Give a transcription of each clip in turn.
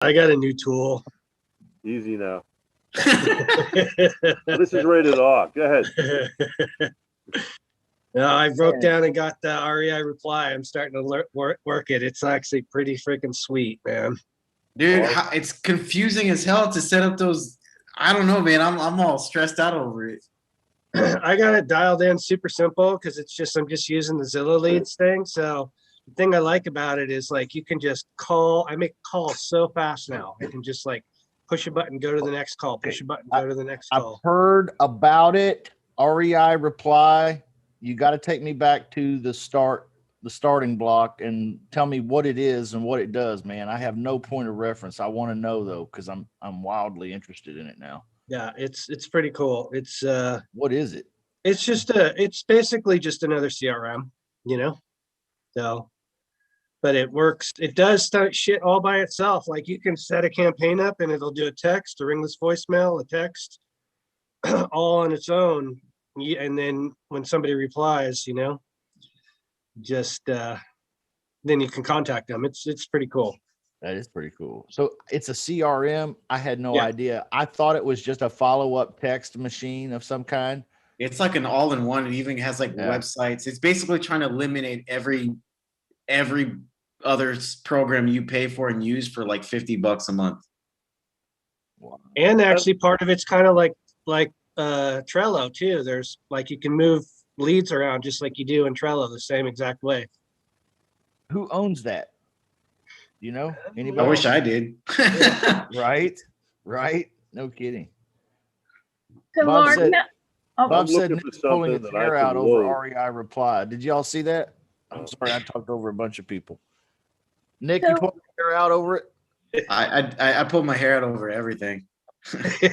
I got a new tool. Easy now. This is rated R. Go ahead. No, I wrote down and got the REI reply. I'm starting to work it. It's actually pretty freaking sweet, man. Dude, it's confusing as hell to set up those. I don't know, man. I'm all stressed out over it. I got it dialed in super simple because I'm just using the Zillow leads thing. So the thing I like about it is like you can just call. I make calls so fast now. I can just like push a button, go to the next call, push a button, go to the next call. I've heard about it. REI reply. You got to take me back to the starting block and tell me what it is and what it does, man. I have no point of reference. I want to know though, because I'm wildly interested in it now. Yeah, it's pretty cool. It's what is it? It's basically just another CRM, you know. So, but it works. It does start shit all by itself. Like you can set a campaign up and it'll do a text, a ringless voicemail, a text, all on its own. And then when somebody replies, you know, just then you can contact them. It's pretty cool. That is pretty cool. So it's a CRM. I had no idea. I thought it was just a follow-up text machine of some kind. It's like an all-in-one. It even has like websites. It's basically trying to eliminate every other program you pay for and use for like $50 a month. Wow. And actually part of it's kind of like Trello too. There's like you can move leads around just like you do in Trello the same exact way. Who owns that? You know, anybody? I wish I did. Right. No kidding. So Bob Mark, said Nick's pulling his hair out over REI reply. Did y'all see that? I'm sorry, I talked over a bunch of people. Nick, you pulled your hair out over it? I pulled my hair out over everything. I'd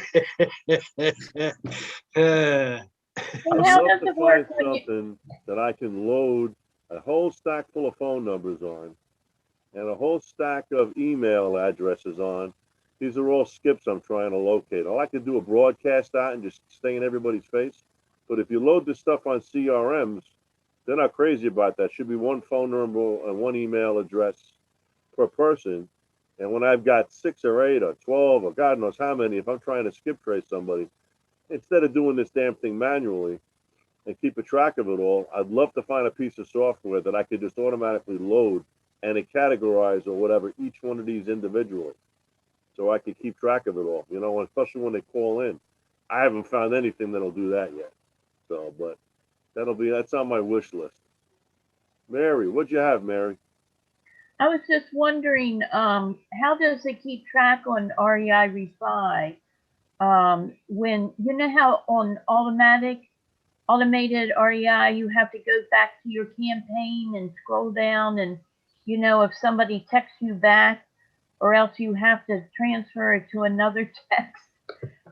love to find something that I can load a whole stack full of phone numbers on and a whole stack of email addresses on. These are all skips I'm trying to locate. I like to do a broadcast out and just stay in everybody's face. But if you load this stuff on CRMs, they're not crazy about that. Should be one phone number and one email address per person. And when I've got 6 or 8 or 12 or God knows how many, if I'm trying to skip trace somebody, instead of doing this damn thing manually and keep a track of it all, I'd love to find a piece of software that I could just automatically load and it categorize or whatever each one of these individually, so I could keep track of it all, you know, especially when they call in. I haven't found anything that'll do that yet. So, but that's on my wish list. Mary, what'd you have, Mary? I was just wondering, how does it keep track on REI reply? When you know how on automated REI, you have to go back to your campaign and scroll down, and you know if somebody texts you back, or else you have to transfer it to another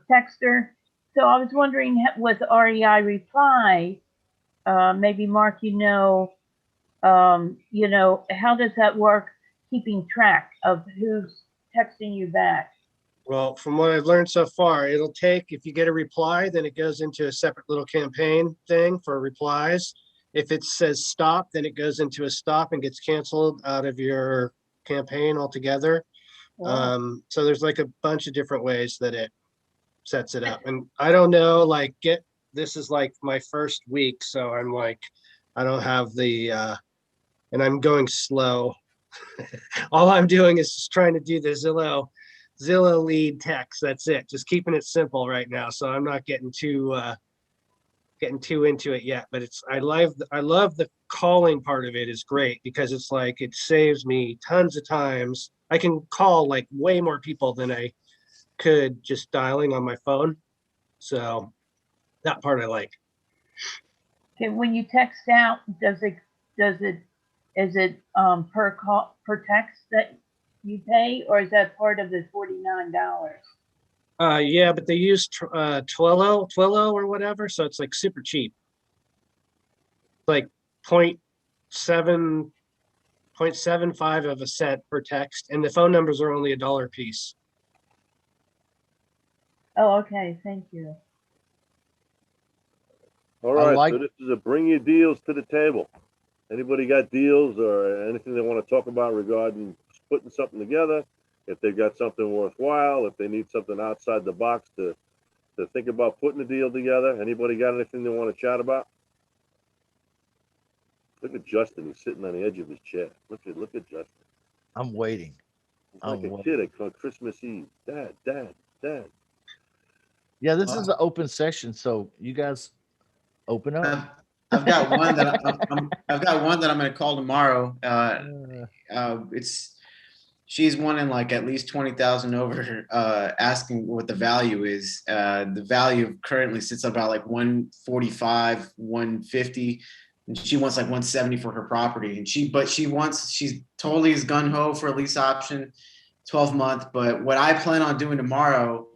texter. So I was wondering with REI reply, maybe Mark, you know, how does that work, keeping track of who's texting you back? Well, from what I've learned so far, it'll take, if you get a reply, then it goes into a separate little campaign thing for replies. If it says stop, then it goes into a stop and gets canceled out of your campaign altogether. Wow. So there's like a bunch of different ways that it sets it up. And I don't know, like this is like my first week. So I'm like, I don't have the, and I'm going slow. All I'm doing is just trying to do the Zillow lead text. That's it. Just keeping it simple right now. So I'm not getting too into it yet, but I love the calling part of it is great because it's like, it saves me tons of times. I can call like way more people than I could just dialing on my phone. So that part I like. Okay, when you text out, is it per text that you pay, or is that part of the $49? Yeah, but they use Twilio or whatever, so it's like super cheap. Like 0.75 of a cent per text, and the phone numbers are only $1 a piece. Oh, okay, thank you. All right, so this is a bring your deals to the table. Anybody got deals or anything they want to talk about regarding putting something together? if they've got something worthwhile, if they need something outside the box to think about putting a deal together. Anybody got anything they want to chat about? Look at Justin. He's sitting on the edge of his chair. Look at Justin. I'm waiting. He's like a kid at Christmas Eve. Dad. Yeah, this is an open session, so you guys open up. I've got one that I've got one that I'm going to call tomorrow. She's wanting like at least 20,000 over, asking what the value is. The value currently sits at about like 145, 150, and she wants like 170 for her property. And she's totally is gung ho for a lease option, 12-month. But what I plan on doing tomorrow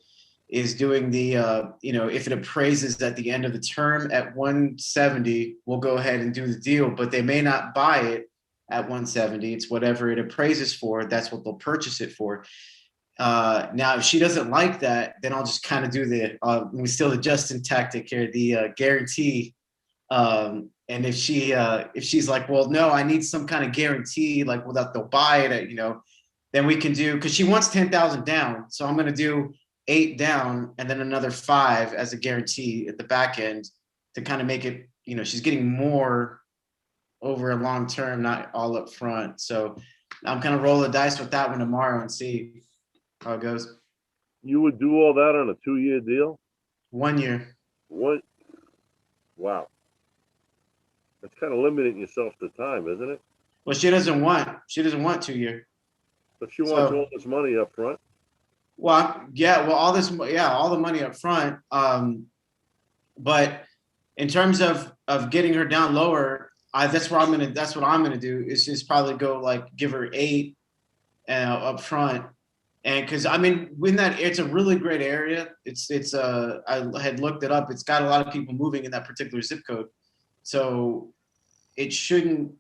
is doing the, if it appraises at the end of the term at 170, we'll go ahead and do the deal, but they may not buy it at 170. It's whatever it appraises for. That's what they'll purchase it for. Now, if she doesn't like that, then I'll just kind of do the Justin tactic here, the guarantee. And if she's like, well, no, I need some kind of guarantee, like without they'll buy it, then we can do, because she wants 10,000 down. So I'm going to do 8 down and then another 5 as a guarantee at the back end to kind of make it, she's getting more over a long term, not all up front. So I'm kind of roll the dice with that one tomorrow and see how it goes. You would do all that on a 2-year deal? 1 year. What? Wow. That's kind of limiting yourself to time, isn't it? Well, she doesn't want 2 year. But she wants all this money up front. Well, yeah, all the money up front. But in terms of getting her down lower, that's what I'm gonna do is just probably go like give her 8 up front. And because it's a really great area. I had looked it up. It's got a lot of people moving in that particular zip code. So it shouldn't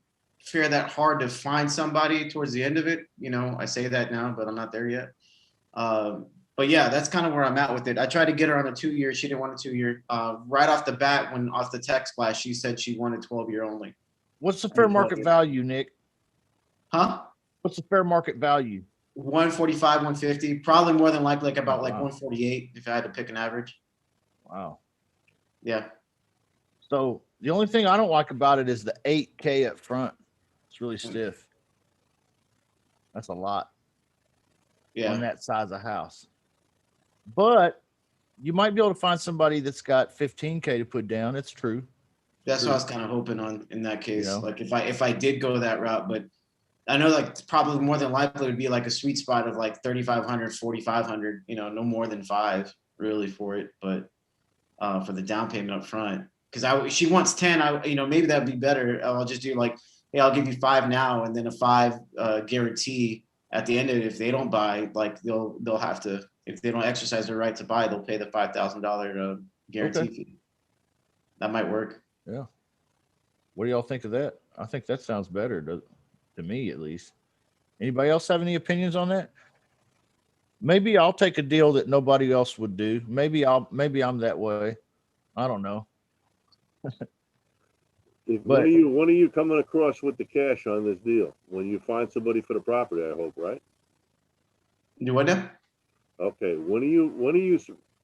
fare that hard to find somebody towards the end of it. I say that now, but I'm not there yet. But yeah, that's kind of where I'm at with it. I tried to get her on a 2-year. She didn't want a 2-year. Right off the bat, when off the text blast, she said she wanted 12-year only. What's the fair market value, Nick? Huh? What's the fair market value? 145, 150, probably more than likely about like Wow. 148 if I had to pick an average. Wow. Yeah. So the only thing I don't like about it is the 8K up front. It's really stiff. That's a lot Yeah. on that size of house. But you might be able to find somebody that's got 15K to put down. It's true. That's what I was kind of hoping on in that case. Yeah. Like if I did go that route, but I know like probably more than likely it would be like a sweet spot of like 3,500, 4,500, no more than 5 really for it. But for the down payment up front, because she wants 10, maybe that'd be better. I'll just do like, hey, I'll give you 5 now and then a 5 guarantee at the end of it. If they don't buy, like they'll have to, if they don't exercise their right to buy, they'll pay the $5,000 guarantee fee. That might work. Yeah. What do y'all think of that? I think that sounds better to me, at least. Anybody else have any opinions on that? Maybe I'll take a deal that nobody else would do. Maybe I'm that way. I don't know. When are you coming across with the cash on this deal? When you find somebody for the property, I hope, right? Do what now? Okay. When are you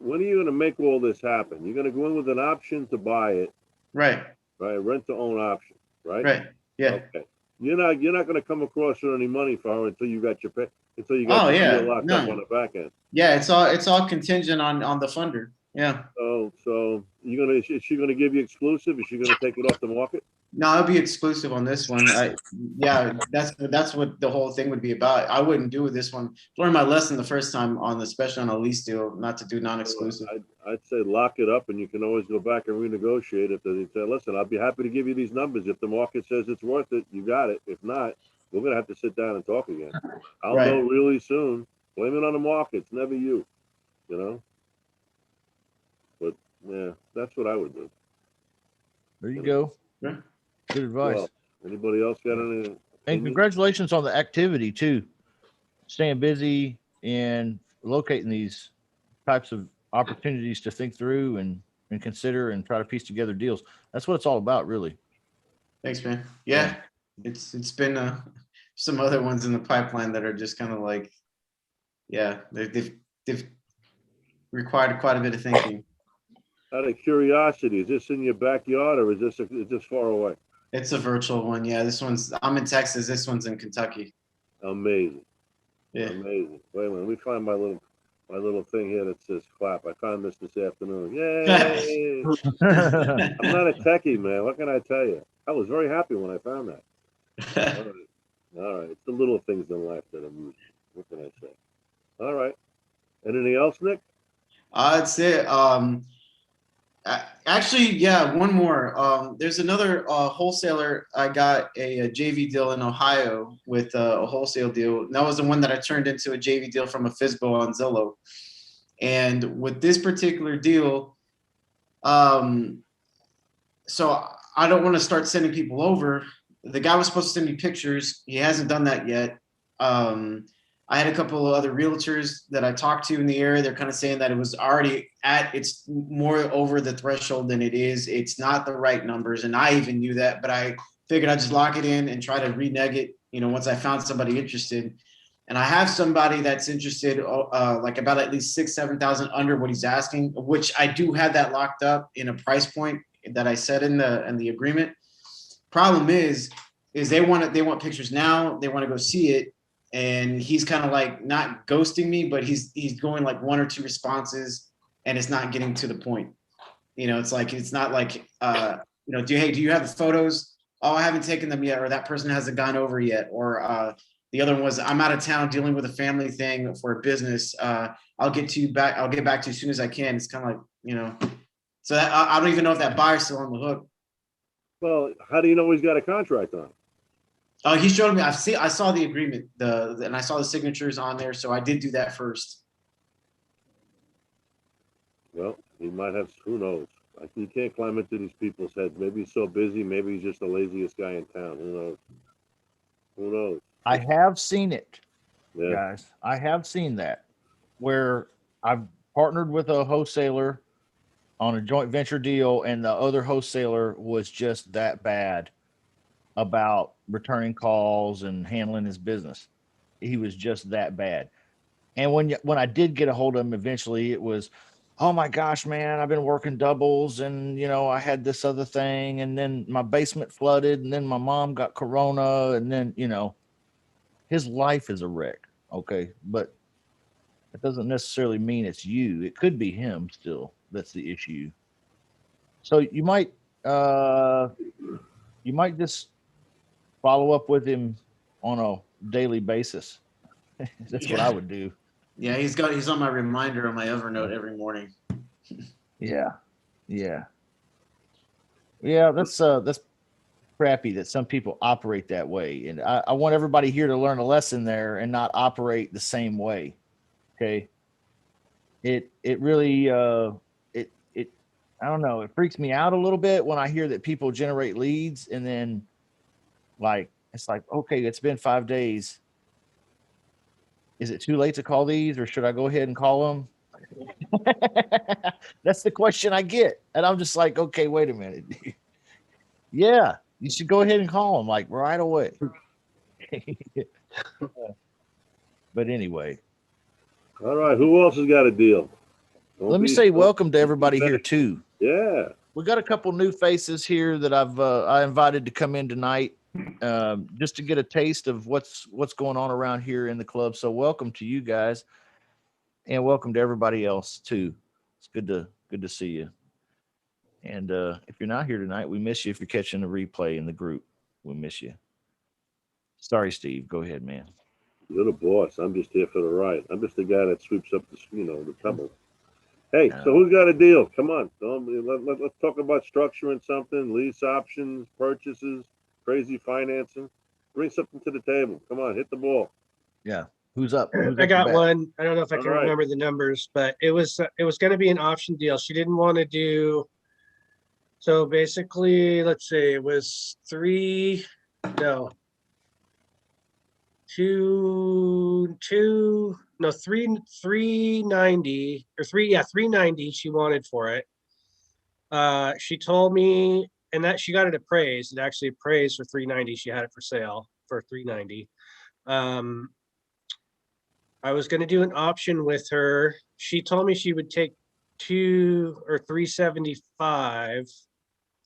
going to make all this happen? You're going to go in with an option to buy it, Right. right? Rent to own option, right? Right. Yeah. Okay. You're not going to come across with any money for her until you got your deal locked up on the back end. Yeah, it's all contingent on the funder. Yeah. So is she gonna give you exclusive? Is she gonna take it off the market? No, it'll be exclusive on this one. That's what the whole thing would be about. I wouldn't do this one. Learned my lesson the first time especially on a lease deal, not to do non-exclusive. I'd say lock it up, and you can always go back and renegotiate if they say, listen, I'll be happy to give you these numbers. If the market says it's worth it, you got it. If not, we're gonna have to sit down and talk again. I'll know really soon. Blame it on the market. It's never you, But yeah, that's what I would do. There you go. Yeah. Good advice. Well, anybody else got any? And congratulations on the activity too. Staying busy and locating these types of opportunities to think through and consider and try to piece together deals. That's what it's all about, really. Thanks, man. Yeah. It's been some other ones in the pipeline that are just kind of like Yeah, they've required quite a bit of thinking. Out of curiosity, is this in your backyard or is this far away? It's a virtual one. Yeah, I'm in Texas. This one's in Kentucky. Amazing. Yeah. Amazing. Wait a minute. Let me find my little thing here that says clap. I found this afternoon. Yay! I'm not a techie, man. What can I tell you? I was very happy when I found that. All right. All right. It's the little things in life that I'm using. What can I say? All right. Anything else, Nick? That's it. Actually, yeah, one more. There's another wholesaler. I got a JV deal in Ohio with a wholesale deal. And that was the one that I turned into a JV deal from a FISBO on Zillow. And with this particular deal, so I don't want to start sending people over. The guy was supposed to send me pictures. He hasn't done that yet. I had a couple of other realtors that I talked to in the area. They're kind of saying that it was already it's more over the threshold than it is. It's not the right numbers. And I even knew that, but I figured I'd just lock it in and try to renege it, once I found somebody interested. And I have somebody that's interested, like about at least 6,000-7,000 under what he's asking, which I do have that locked up in a price point that I said in the agreement. Problem is they want pictures now. They want to go see it. And he's kind of like not ghosting me, but he's going like one or two responses and it's not getting to the point. It's like, it's not like, do you have the photos? Oh, I haven't taken them yet. Or that person hasn't gone over yet. Or the other one was, I'm out of town dealing with a family thing for a business. I'll get back to you as soon as I can. It's kind of like, so that, I don't even know if that buyer's still on the hook. Well, how do you know he's got a contract on? He showed me. I saw the agreement, and I saw the signatures on there. So I did do that first. Well, he might have. Who knows? You can't climb into these people's heads. Maybe he's so busy. Maybe he's just the laziest guy in town. Who knows? Who knows? I have seen it, Yeah. guys. I have seen that where I've partnered with a wholesaler on a joint venture deal, and the other wholesaler was just that bad about returning calls and handling his business. He was just that bad. And when I did get a hold of him eventually, it was, oh my gosh, man, I've been working doubles and I had this other thing, and then my basement flooded, and then my mom got corona, and then his life is a wreck. Okay, but it doesn't necessarily mean it's you. It could be him still. That's the issue. So you might just follow up with him on a daily basis. That's what I would do. Yeah, he's on my reminder on my Evernote every morning. Yeah. That's crappy that some people operate that way. And I want everybody here to learn a lesson there and not operate the same way. Okay. It really I don't know, it freaks me out a little bit when I hear that people generate leads and then it's like, okay, it's been 5 days. Is it too late to call these, or should I go ahead and call them? That's the question I get. And I'm just like, okay, wait a minute. Yeah, you should go ahead and call them like right away. But anyway. All right. Who else has got a deal? Let me say welcome to everybody here too. Yeah. We got a couple new faces here that I invited to come in tonight, just to get a taste of what's going on around here in the club. So welcome to you guys, and welcome to everybody else too. It's good to see you. And if you're not here tonight, we miss you. If you're catching the replay in the group, we miss you. Sorry, Steve. Go ahead, man. You're the boss. I'm just here for the ride. I'm just the guy that sweeps up the pebbles. Hey, so who's got a deal? Come on. Let's talk about structuring something, lease options, purchases, crazy financing. Bring something to the table. Come on, hit the ball. Yeah. Who's up? I got one. I don't know if I can All right. remember the numbers, but it was going to be an option deal. She didn't want to do. So basically, let's see, it was 390 or 390 she wanted for it. She told me, and that she got it appraised. It actually appraised for 390. She had it for sale for 390. I was gonna do an option with her. She told me she would take 2 or 375.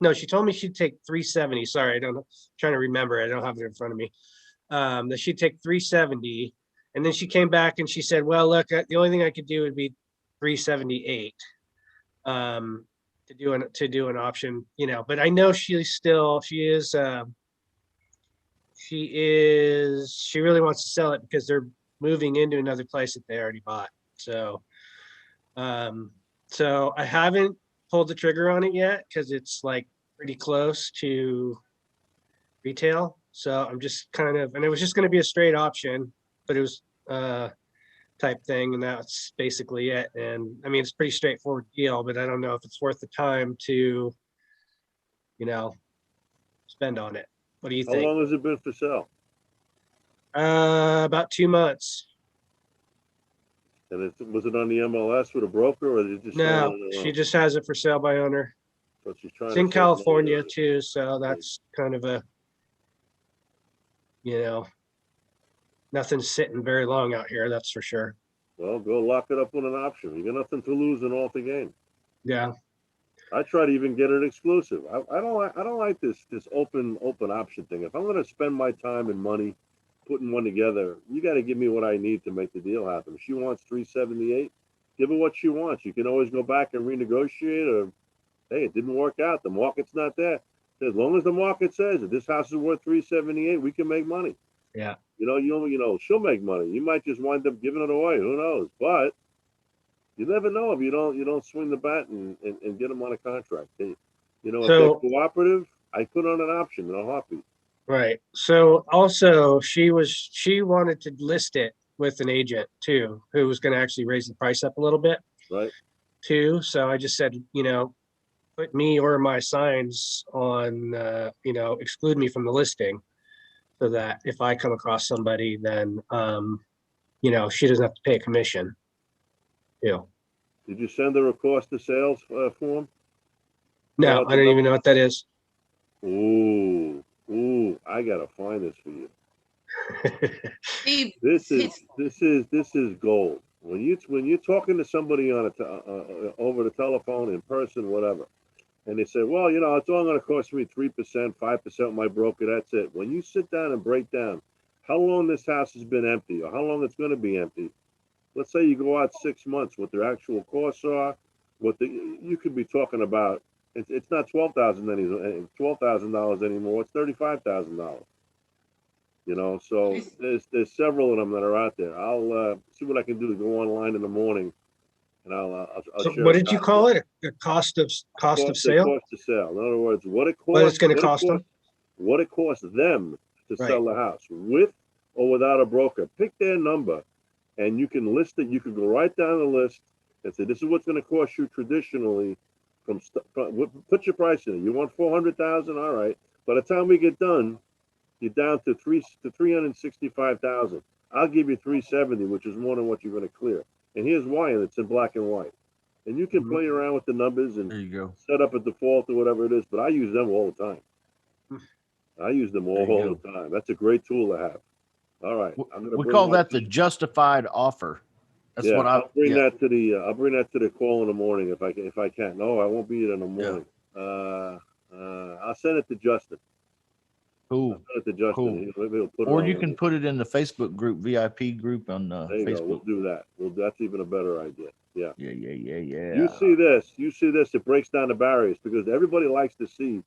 No, she told me she'd take 370. Sorry, I don't know. Trying to remember. I don't have it in front of me. That she'd take 370. And then she came back and she said, well, look, the only thing I could do would be 378. To do an option, you know, but I know she really wants to sell it because they're moving into another place that they already bought. So, so I haven't pulled the trigger on it yet because it's like pretty close to retail. So I'm just kind of, and it was just going to be a straight option, but it was type thing, and that's basically it. And I mean, it's a pretty straightforward deal, but I don't know if it's worth the time to, you know, spend on it. What do you How think? long has it been for sale? About 2 months. And was it on the MLS with a broker, or did it just? No, she just has it for sale by owner. So she's trying It's to in save California money. too, so that's kind of a, you know, nothing's sitting very long out here, that's for sure. Well, go lock it up with an option. You got nothing to lose and all to gain. Yeah, I try to even get it exclusive. I don't like this open option thing. If I'm going to spend my time and money putting one together, you got to give me what I need to make the deal happen. If she wants 378, give her what she wants. You can always go back and renegotiate, or hey, it didn't work out. The market's not there. As long as the market says that this house is worth 378, we can make money. yeah. You know, she'll make money. You might just wind up giving it away. Who knows? But you never know if you don't swing the bat and get them on a contract. You know, if So- they're cooperative, I put on an option in a heartbeat. Right. So also she wanted to list it with an agent too, who was going to actually raise the price up a little bit Right? too. So I just said, you know, put me or my signs on, you know, exclude me from the listing so that if I come across somebody, then, you know, she doesn't have to pay a commission. You know, Did you send her a cost of sales form? no, I don't even know what that is. Ooh, I gotta find this for you. Steve, This is gold. When you're talking to somebody on over the telephone, in person, whatever, and they say, well, you know, it's only going to cost me 3%, 5% my broker. That's it. When you sit down and break down how long this house has been empty or how long it's going to be empty, let's say you go out 6 months, what their actual costs are, you could be talking about. It's not $12,000 anymore. It's $35,000. You know, so there's several of them that are out there. I'll see what I can do to go online in the morning, and I'll So share. what did you call it? A cost of sale? Cost of sale. In other words, what it costs. What it's going to cost them? What it costs them to Right. sell the house with or without a broker. Pick their number, and you can list it. You can go right down the list and say, this is what's going to cost you traditionally. Put your price in. You want 400,000? All right. By the time we get done, you're down to 365,000. I'll give you 370, which is more than what you're going to clear. And here's why, and it's in black and white. And you can play around with the numbers and There you go. set up a default or whatever it is, but I use them all the time. I use them all There you the time. That's a great tool to have. All right. We call that the justified offer. That's what I'll bring that to the call in the morning if I can. No, I won't be in the morning. I'll send it to Justin. Cool. I'll send it to Justin. Cool. Maybe he'll put it Or on you there. can put it in the Facebook group, VIP group on There you go. We'll Facebook. do that. That's even a better idea. Yeah. Yeah. You see this, it breaks down the barriers because everybody likes to see,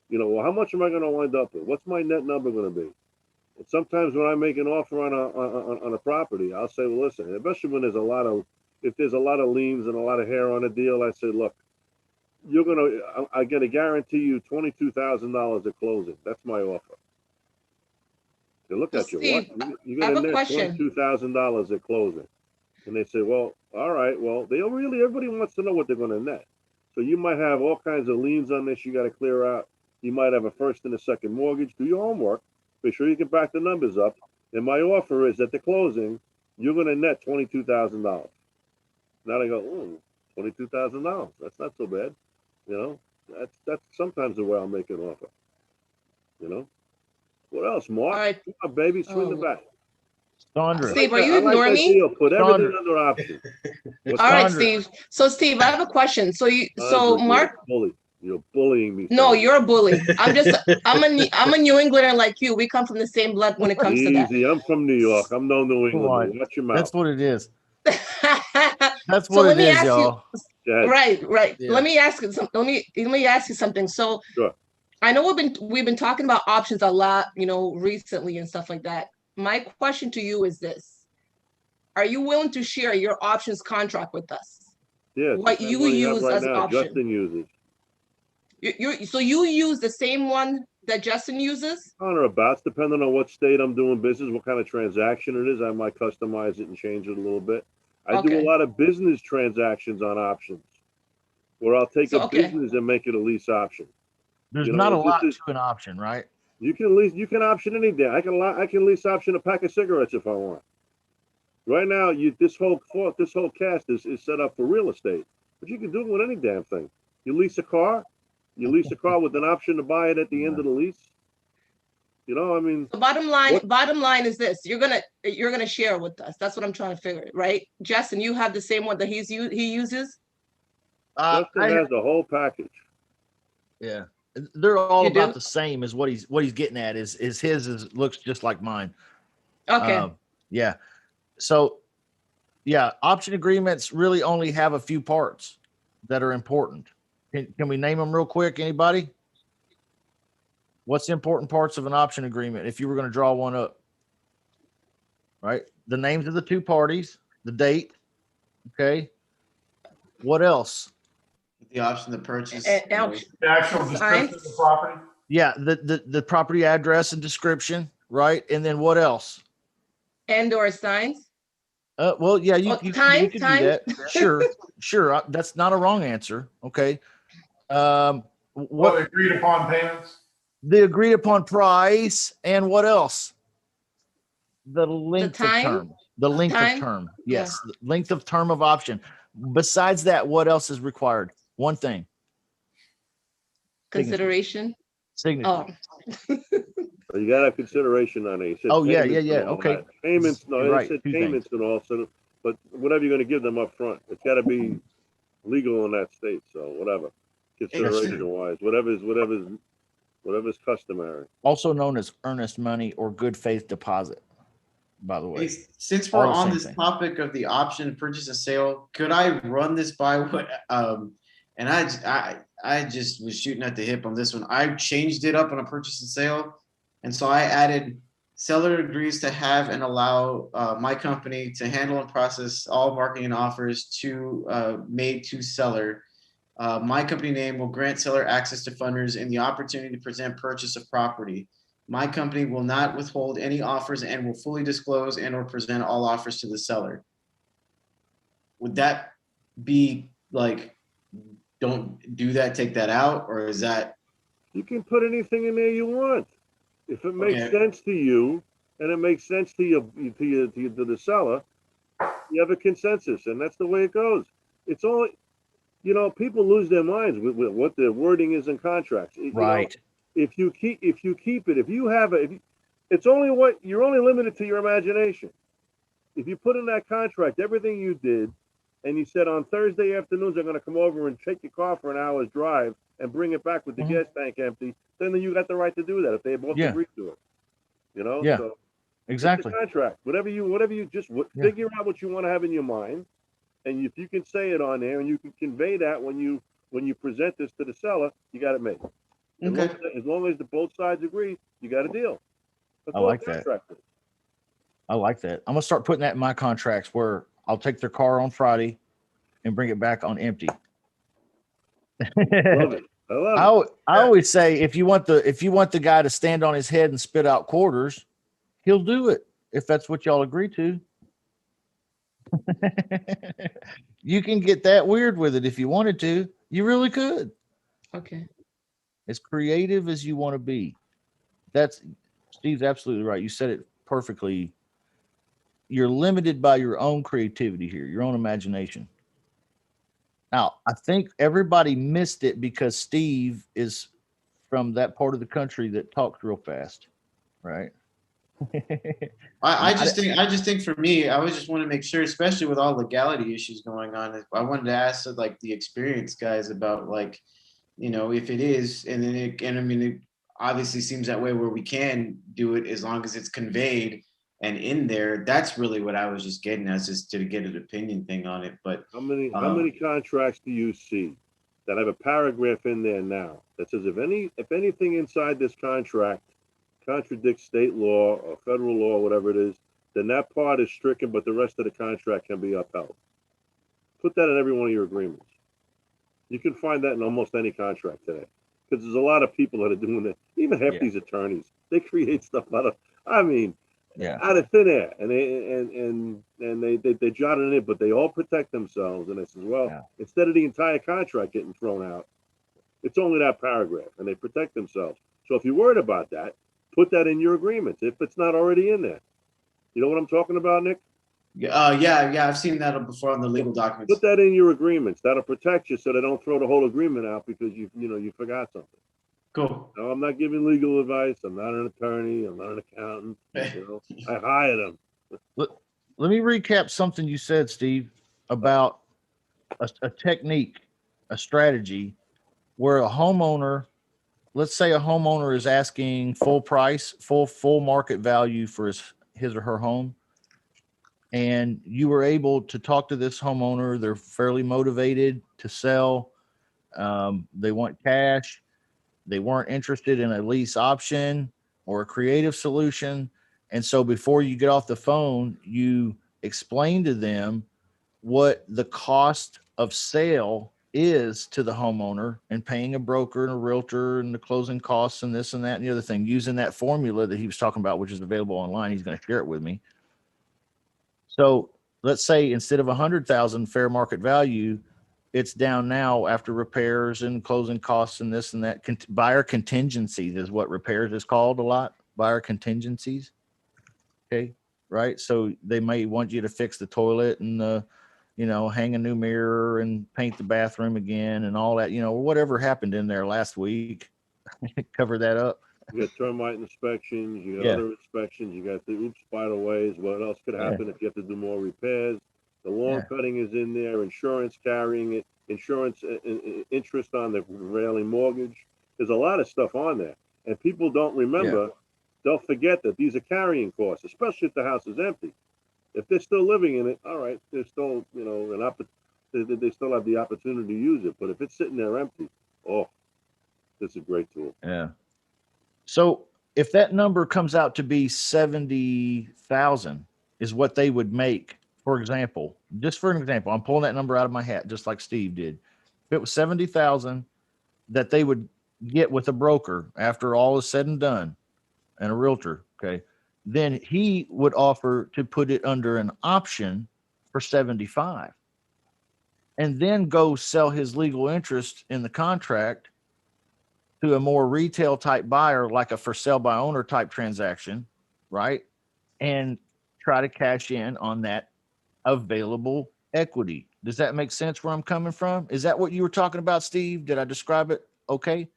you know, well, how much am I going to wind up with? What's my net number going to be? And sometimes when I make an offer on a property, I'll say, well, listen, especially when there's a lot of liens and a lot of hair on a deal, I say, look, I'm going to guarantee you $22,000 at closing. That's my offer. They look at you, Steve, what? You're I have going to a net question. $22,000 at closing. And they say, well, all right, well, everybody wants to know what they're going to net. So you might have all kinds of liens on this you got to clear out. You might have a first and a second mortgage. Do your homework. Make sure you can back the numbers up. And my offer is at the closing, you're going to net $22,000. Now they go, $22,000. That's not so bad. You know, that's sometimes the way I'll make an offer. You know, what else, Mark? All right. Come on, baby, swing the Oh. bat. Sandra, Steve, are you I like ignoring that me? deal. Put everything Sandra. under option. It's All right, Sandra. Steve. So Steve, I have a question. So Sandra, Mark, you're a bully. You're bullying me. no, Sandra. you're a bully. I'm a New Englander like you. We come from the same blood when it comes to that. Easy. I'm from New York. I'm no New Come Englander. on. Watch your That's mouth. what it is. That's So what let it me is, ask you, y'all. Go ahead. right. Yeah. Let me ask you something. Let me ask you something. So Sure. I know we've been talking about options a lot, recently and stuff like that. My question to you is this: are you willing to share your options contract with us? Yeah. it's the What same you one have use right as an now. option? Justin uses. So you use the same one that Justin uses? On or about, depending on what state I'm doing business, what kind of transaction it is. I might customize it and change it a little bit. I do a Okay. lot of business transactions on options, where I'll take So, a okay. business and make it a lease option. There's You know, not a this lot is- to an option, right? You can option anything. I can lease option a pack of cigarettes if I want. Right now, this whole cast is set up for real estate, but you can do it with any damn thing. You lease a car with an option to buy it at the end of the lease. You know, I mean, The bottom line, What- bottom line is this: you're gonna share with us. That's what I'm trying to figure, right? Justin, you have the same one that he uses. Justin has the whole package. Yeah, they're all You do? about the same. Is what he's getting at. Is his looks just like mine. Okay. Yeah. So, yeah, option agreements really only have a few parts that are important. Can we name them real quick? Anybody? What's the important parts of an option agreement if you were going to draw one up? Right? The names of the two parties, the date. Okay. What else? The option to purchase. Now, The actual description of the property. Yeah, the property address and description, right? And then what else? and/or signs. Well, yeah, you Time. could do that. Sure. That's not a wrong answer. Okay. What What agreed upon payments. the agreed upon price and what else? The length of time? term. The length of Time? term. Yes, the length of term of option. Besides that, what else is required? One thing. Consideration. Signature. Oh, So you got to have consideration on it. You said Oh, yeah, payments yeah. and all Okay. that. Payments, no, You're they right, said two payments and all. So, but whatever you're going to give them up front, it's got to be legal in that state. So whatever, consideration wise, whatever's customary. Also known as earnest money or good faith deposit, by the way. Hey, since All we're the on same this thing. topic of the option purchase and sale, could I run this by what? And I just was shooting at the hip on this one. I changed it up on a purchase and sale, and so I added seller agrees to have and allow my company to handle and process all marketing and offers made to seller. My company name will grant seller access to funders and the opportunity to present purchase of property. My company will not withhold any offers and will fully disclose and or present all offers to the seller. Would that be like, don't do that, take that out, or is that? You can put anything in there you want. If it makes Okay. sense to you and it makes sense to the seller, you have a consensus, and that's the way it goes. It's only, people lose their minds with what the wording is in contracts. Right. If you keep it, it's only you're only limited to your imagination. If you put in that contract everything you did, and you said on Thursday afternoons I'm going to come over and take your car for an hour's drive and bring it back with the gas tank empty, then you got the right to do that if they both agree to it. Yeah. So Exactly. it's a contract. Whatever you just figure out what you want to have in your mind, and if you can say it on there and you can convey that when you present this to the seller, you got it made. Okay. As long as the both sides agree, you got a deal. That's I all like a that. contract is. I like that. I'm gonna start putting that in my contracts where I'll take their car on Friday and bring it back on empty. Love it. I love it. I always say if you want the guy to stand on his head and spit out quarters, he'll do it if that's what y'all agree to. You can get that weird with it if you wanted to. You really could. okay. As creative as you want to be. Steve's absolutely right. You said it perfectly. You're limited by your own creativity here, your own imagination. Now, I think everybody missed it because Steve is from that part of the country that talks real fast, right? I just think for me, I would just want to make sure, especially with all legality issues going on, I wanted to ask like the experienced guys about like, if it is, and then and I mean, it obviously seems that way where we can do it as long as it's conveyed and in there. That's really what I was just getting at, just to get an opinion thing on it. But How many contracts do you see that have a paragraph in there now that says if anything inside this contract contradicts state law or federal law, whatever it is, then that part is stricken, but the rest of the contract can be upheld. Put that in every one of your agreements. You can find that in almost any contract today, because there's a lot of people that are doing that. Even half these attorneys, they create stuff out of thin air, and they jot it in it, but they all protect themselves. And they say, well, instead of the entire contract getting thrown out, it's only that paragraph, and they protect themselves. So if you're worried about that, put that in your agreements if it's not already in there. You know what I'm talking about, Nick? Yeah, I've seen that before on the legal documents. Put that in your agreements. That'll protect you, so they don't throw the whole agreement out because you forgot something. Cool. No, I'm not giving legal advice. I'm not an attorney. I'm not an accountant. I hire them. Let me recap something you said, Steve, about a technique, a strategy where a homeowner, let's say a homeowner is asking full price, full market value for his or her home. And you were able to talk to this homeowner. They're fairly motivated to sell. They want cash. They weren't interested in a lease option or a creative solution. And so before you get off the phone, you explain to them what the cost of sale is to the homeowner and paying a broker and a realtor and the closing costs and this and that and the other thing, using that formula that he was talking about, which is available online. He's going to share it with me. So let's say instead of 100,000 fair market value, it's down now after repairs and closing costs and this and that. Buyer contingencies is what repairs is called a lot. Buyer contingencies. Okay. Right. So they may want you to fix the toilet and hang a new mirror and paint the bathroom again and all that, whatever happened in there last week. Cover that up. You got termite inspections, you got other inspections, you got the oops, spider ways. What else could happen if you have to do more repairs? The lawn cutting is in there, insurance carrying it, insurance interest on the prevailing mortgage. There's a lot of stuff on there. And people don't remember, they'll forget that these are carrying costs, especially if the house is empty. If they're still living in it, all right, there's still, they still have the opportunity to use it. But if it's sitting there empty, this is a great tool. Yeah. So if that number comes out to be 70,000 is what they would make, for example, just for an example, I'm pulling that number out of my hat, just like Steve did. If it was 70,000 that they would get with a broker after all is said and done and a realtor, okay, then he would offer to put it under an option for 75 and then go sell his legal interest in the contract to a more retail type buyer, like a for sale by owner type transaction, right? And try to cash in on that available equity. Does that make sense where I'm coming from? Is that what you were talking about, Steve? Did I describe it okay?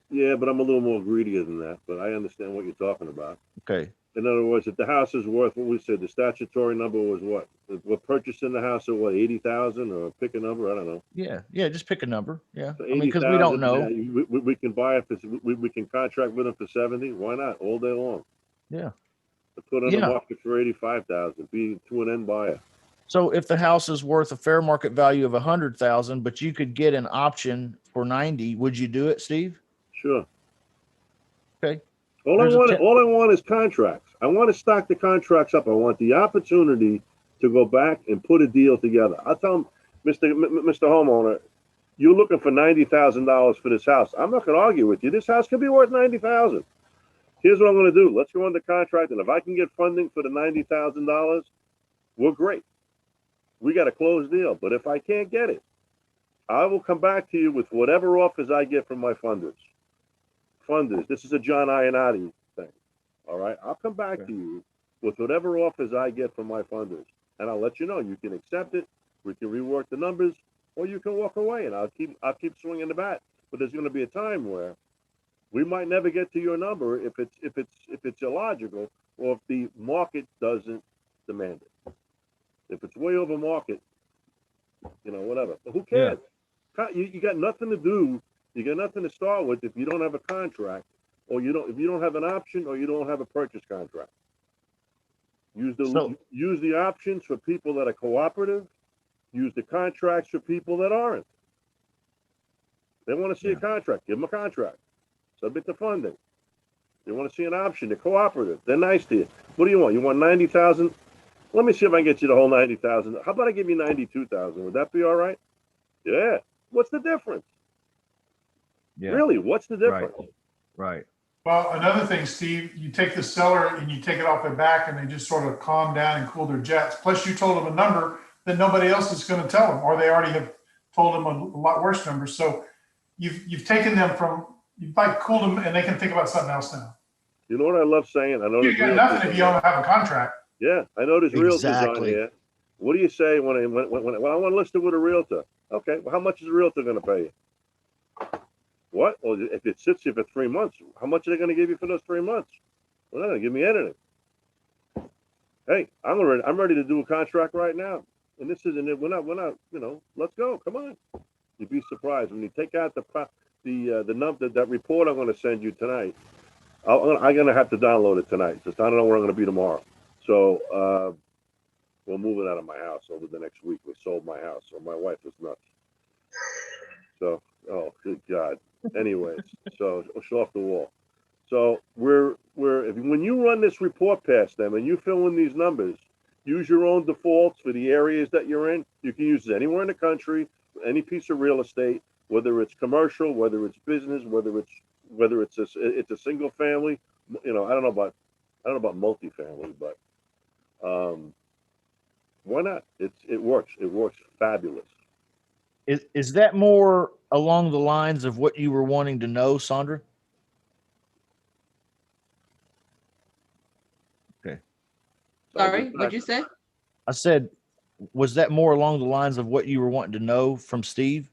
Yeah, but I'm a little more greedier than that, but I understand what you're talking about. Okay. In other words, if the house is worth what we said, the statutory number was what? We're purchasing the house at what, 80,000 or pick a number? I don't know. Yeah, just pick a number. Yeah. So because we don't know. We can buy it for, we can contract with them for 70. Why not? All day long. Yeah. To put on the market for 85,000, be to an end buyer. So if the house is worth a fair market value of 100,000, but you could get an option for 90, would you do it, Steve? Sure. Okay. All I want is contracts. I want to stock the contracts up. I want the opportunity to go back and put a deal together. I'll tell him, Mr. Homeowner, you're looking for $90,000 for this house. I'm not going to argue with you. This house could be worth $90,000. Here's what I'm going to do. Let's go under contract, and if I can get funding for the $90,000, we're great. We got a closed deal. But if I can't get it, I will come back to you with whatever offers I get from my funders. This is a John Ionati thing. All right. I'll come back to you with whatever offers I get from my funders, and I'll let you know. You can accept it. We can rework the numbers, or you can walk away, and I'll keep swinging the bat. But there's going to be a time where We might never get to your number if it's illogical, or if the market doesn't demand it. If it's way over market, whatever. But who cares? You got nothing to do. You got nothing to start with if you don't have a contract, or if you don't have an option, or you don't have a purchase contract. Use the options for people that are cooperative. Use the contracts for people that aren't. They want to see a contract. Give them a contract. Subject to funding. They want to see an option. They're cooperative. They're nice to you. What do you want? You want 90,000? Let me see if I can get you the whole 90,000. How about I give you 92,000? Would that be all right? Yeah. What's the difference? Yeah. Really? What's the difference? Right. Well, another thing, Steve, you take the seller and you take it off their back and they just sort of calm down and cool their jets. Plus you told them a number that nobody else is going to tell them, or they already have told them a lot worse numbers. So you've taken them from, you've like cooled them and they can think about something else now. You know what I love saying? I know You got nothing if you don't have a contract. Yeah, I know there's realtors on Exactly. here. What do you say when I want to list it with a realtor? Okay, well, how much is a realtor going to pay you? What? Well, if it sits here for 3 months, how much are they going to give you for those 3 months? Well, they're not going to give me anything. Hey, I'm ready to do a contract right now, and this isn't it. We're not. Let's go. Come on. You'd be surprised when you take out the number, that report I'm going to send you tonight. I'm going to have to download it tonight. Just I don't know where I'm going to be tomorrow. So we're moving out of my house over the next week. We sold my house, so my wife is nuts. So, oh, good God. Anyways, so it's off the wall. So when you run this report past them and you fill in these numbers, use your own defaults for the areas that you're in. You can use it anywhere in the country, any piece of real estate, whether it's commercial, whether it's business, whether it's a single family. I don't know about multifamily, but why not? It works. It works fabulous. Is that more along the lines of what you were wanting to know, Sandra? Okay. Sorry, what'd you say? I said, was that more along the lines of what you were wanting to know from Steve?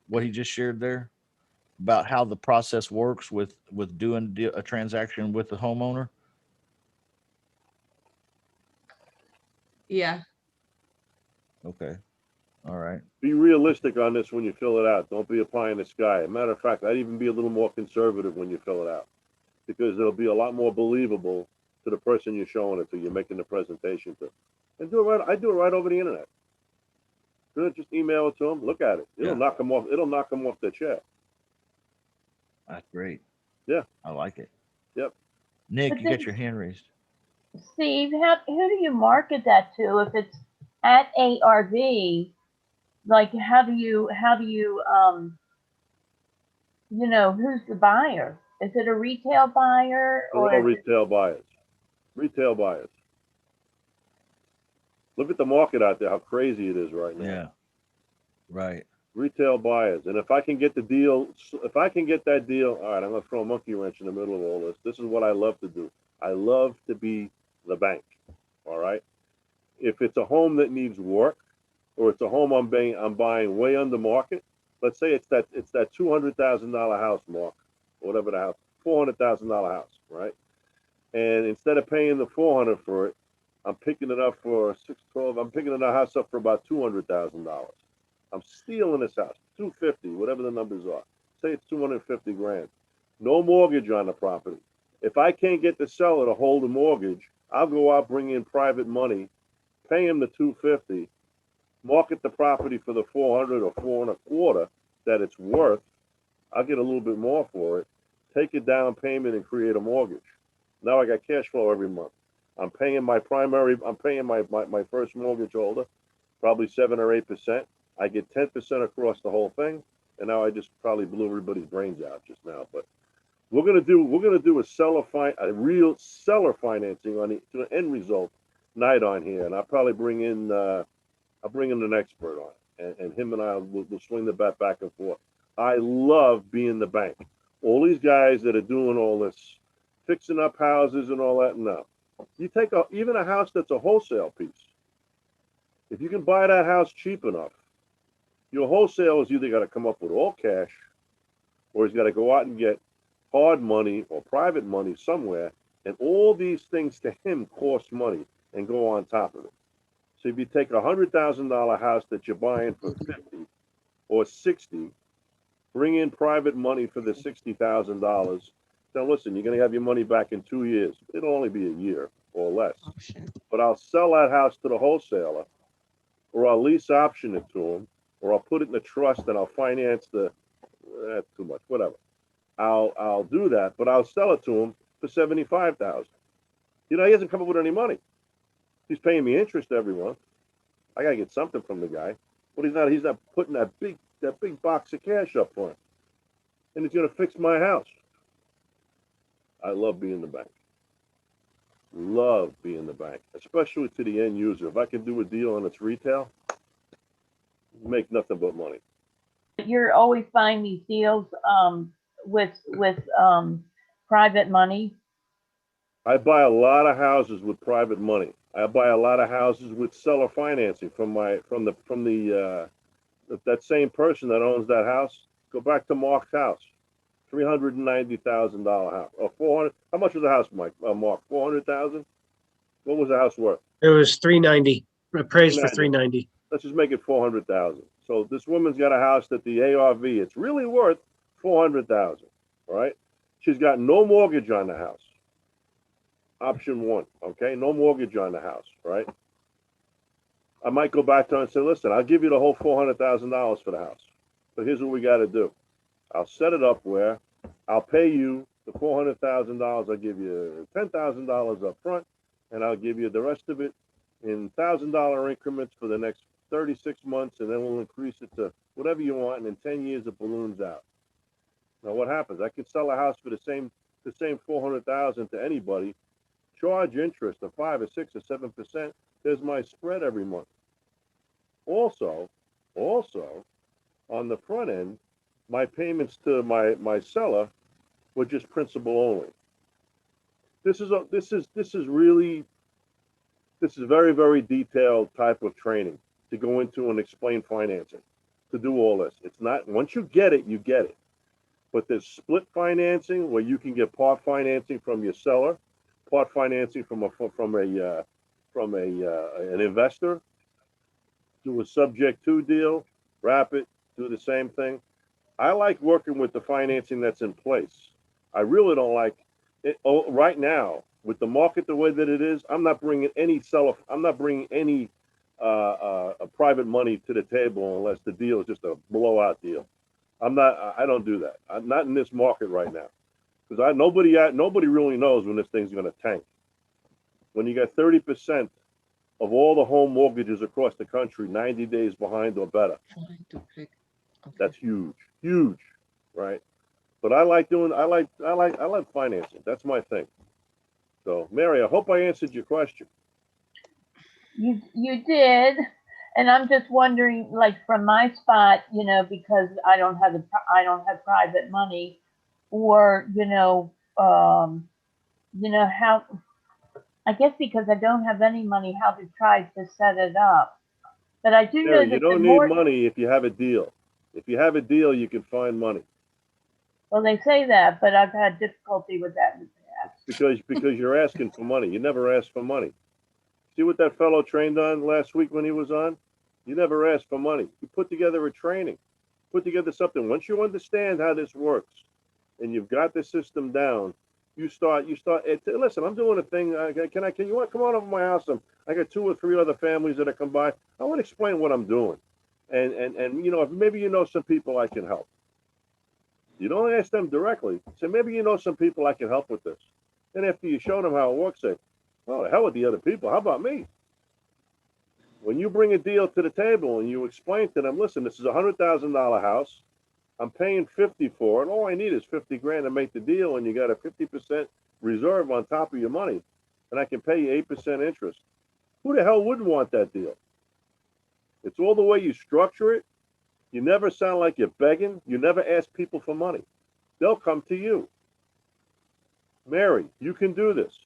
What he just shared there about how the process works with doing a transaction with the homeowner? Yeah. Okay. All right. Be realistic on this when you fill it out. Don't be a pie in the sky. Matter of fact, I'd even be a little more conservative when you fill it out, because it'll be a lot more believable to the person you're showing it to, you're making the presentation to. And I do it right over the internet. Good, just email it to them. Look at it. It'll knock them off. It'll knock them off their chair. That's great. Yeah. I like it. Yep. Nick, But you got your hand raised. Steve, who do you market that to? If it's at ARV, like how do you who's the buyer? Is it a retail buyer They're all retail buyers. Retail buyers. Look at the market out there, how crazy it is right now. Yeah. Right. Retail buyers. And if I can get that deal, all right, I'm going to throw a monkey wrench in the middle of all this. This is what I love to do. I love to be the bank. All right. If it's a home that needs work, or it's a home I'm buying way under market, let's say it's that $200,000 house, Mark, or whatever the house, $400,000 house, right? And instead of paying the $400 for it, I'm picking it up for $612. I'm picking the house up for about $200,000. I'm stealing this house, $250, whatever the numbers are. Say it's $250,000. No mortgage on the property. If I can't get the seller to hold a mortgage, I'll go out, bring in private money, pay him the $250, market the property for the $400 or $425 that it's worth. I'll get a little bit more for it, take a down payment and create a mortgage. Now I got cash flow every month. I'm paying my first mortgage holder, probably 7 or 8%. I get 10% across the whole thing. And now I just probably blew everybody's brains out just now. But we're gonna do a real seller financing on the end result night on here. And I'll probably bring in an expert on it. And him and I will swing the bat back and forth. I love being the bank. All these guys that are doing all this, fixing up houses and all that, no. You take even a house that's a wholesale piece. If you can buy that house cheap enough, your wholesale is either got to come up with all cash, or he's got to go out and get hard money or private money somewhere, and all these things to him cost money and go on top of it. So if you take $100,000 house that you're buying for 50 or 60, bring in private money for the $60,000. Now listen, you're going to have your money back in 2 years. It'll only be a year or less. Option. But I'll sell that house to the wholesaler, or I'll lease option it to him, or I'll put it in a trust and I'll finance the. That's too much. Whatever. I'll do that, but I'll sell it to him for $75,000. You know, he hasn't come up with any money. He's paying me interest every month. I gotta get something from the guy. But he's not putting that big box of cash up front. And he's gonna fix my house. I love being the bank. Love being the bank, especially to the end user. If I can do a deal and it's retail, make nothing but money. You're always buying these deals with private money. I buy a lot of houses with private money. I buy a lot of houses with seller financing from that same person that owns that house. Go back to Mark's house, $390,000 house, or 400. How much was the house, Mike? Mark, 400,000. What was the house worth? It was 390, appraised for 390. Let's just make it 400,000. So this woman's got a house that the ARV, it's really worth 400,000. All right. She's got no mortgage on the house. Option one, okay? No mortgage on the house, right? I might go back to her and say, listen, I'll give you the whole $400,000 for the house. But here's what we got to do. I'll set it up where I'll pay you the $400,000. I'll give you $10,000 up front, and I'll give you the rest of it in $1,000 increments for the next 36 months, and then we'll increase it to whatever you want, and in 10 years it balloons out. Now what happens? I can sell a house for the same $400,000 to anybody, charge interest of 5 or 6 or 7%. There's my spread every month. Also, on the front end, my payments to my seller were just principal only. This is very, very detailed type of training to go into and explain financing, to do all this. It's not, once you get it, you get it. But there's split financing where you can get part financing from your seller, part financing from an investor, do a subject to deal, wrap it, do the same thing. I like working with the financing that's in place. I really don't like it. Oh, right now, with the market the way that it is, I'm not bringing any private money to the table unless the deal is just a blowout deal. I don't do that. I'm not in this market right now, because nobody really knows when this thing's going to tank. When you got 30% of all the home mortgages across the country 90 days behind or better, that's huge, right? But I like financing. That's my thing. So, Mary, I hope I answered your question. You did, and I'm just wondering, like from my spot, because I don't have private money, or how, I guess because I don't have any money, how to try to set it up. But I do know that you don't need money if you have a deal. If you have a deal, you can find money. Well, they say that, but I've had difficulty with that in the past. Because you're asking for money. You never ask for money. See what that fellow trained on last week when he was on? You never ask for money. You put together a training, put together something. Once you understand how this works and you've got the system down, you start, listen, I'm doing a thing. Can you want to come on over my house? I got 2 or 3 other families that have come by. I want to explain what I'm doing. And if maybe some people I can help. You don't ask them directly. Say, maybe some people I can help with this. And after you show them how it works, say, oh, the hell with the other people. How about me? When you bring a deal to the table and you explain to them, listen, this is a $100,000 house. I'm paying 50 for it. All I need is 50 grand to make the deal, and you got a 50% reserve on top of your money, and I can pay you 8% interest. Who the hell wouldn't want that deal? It's all the way you structure it. You never sound like you're begging. You never ask people for money. They'll come to you. Mary, you can do this.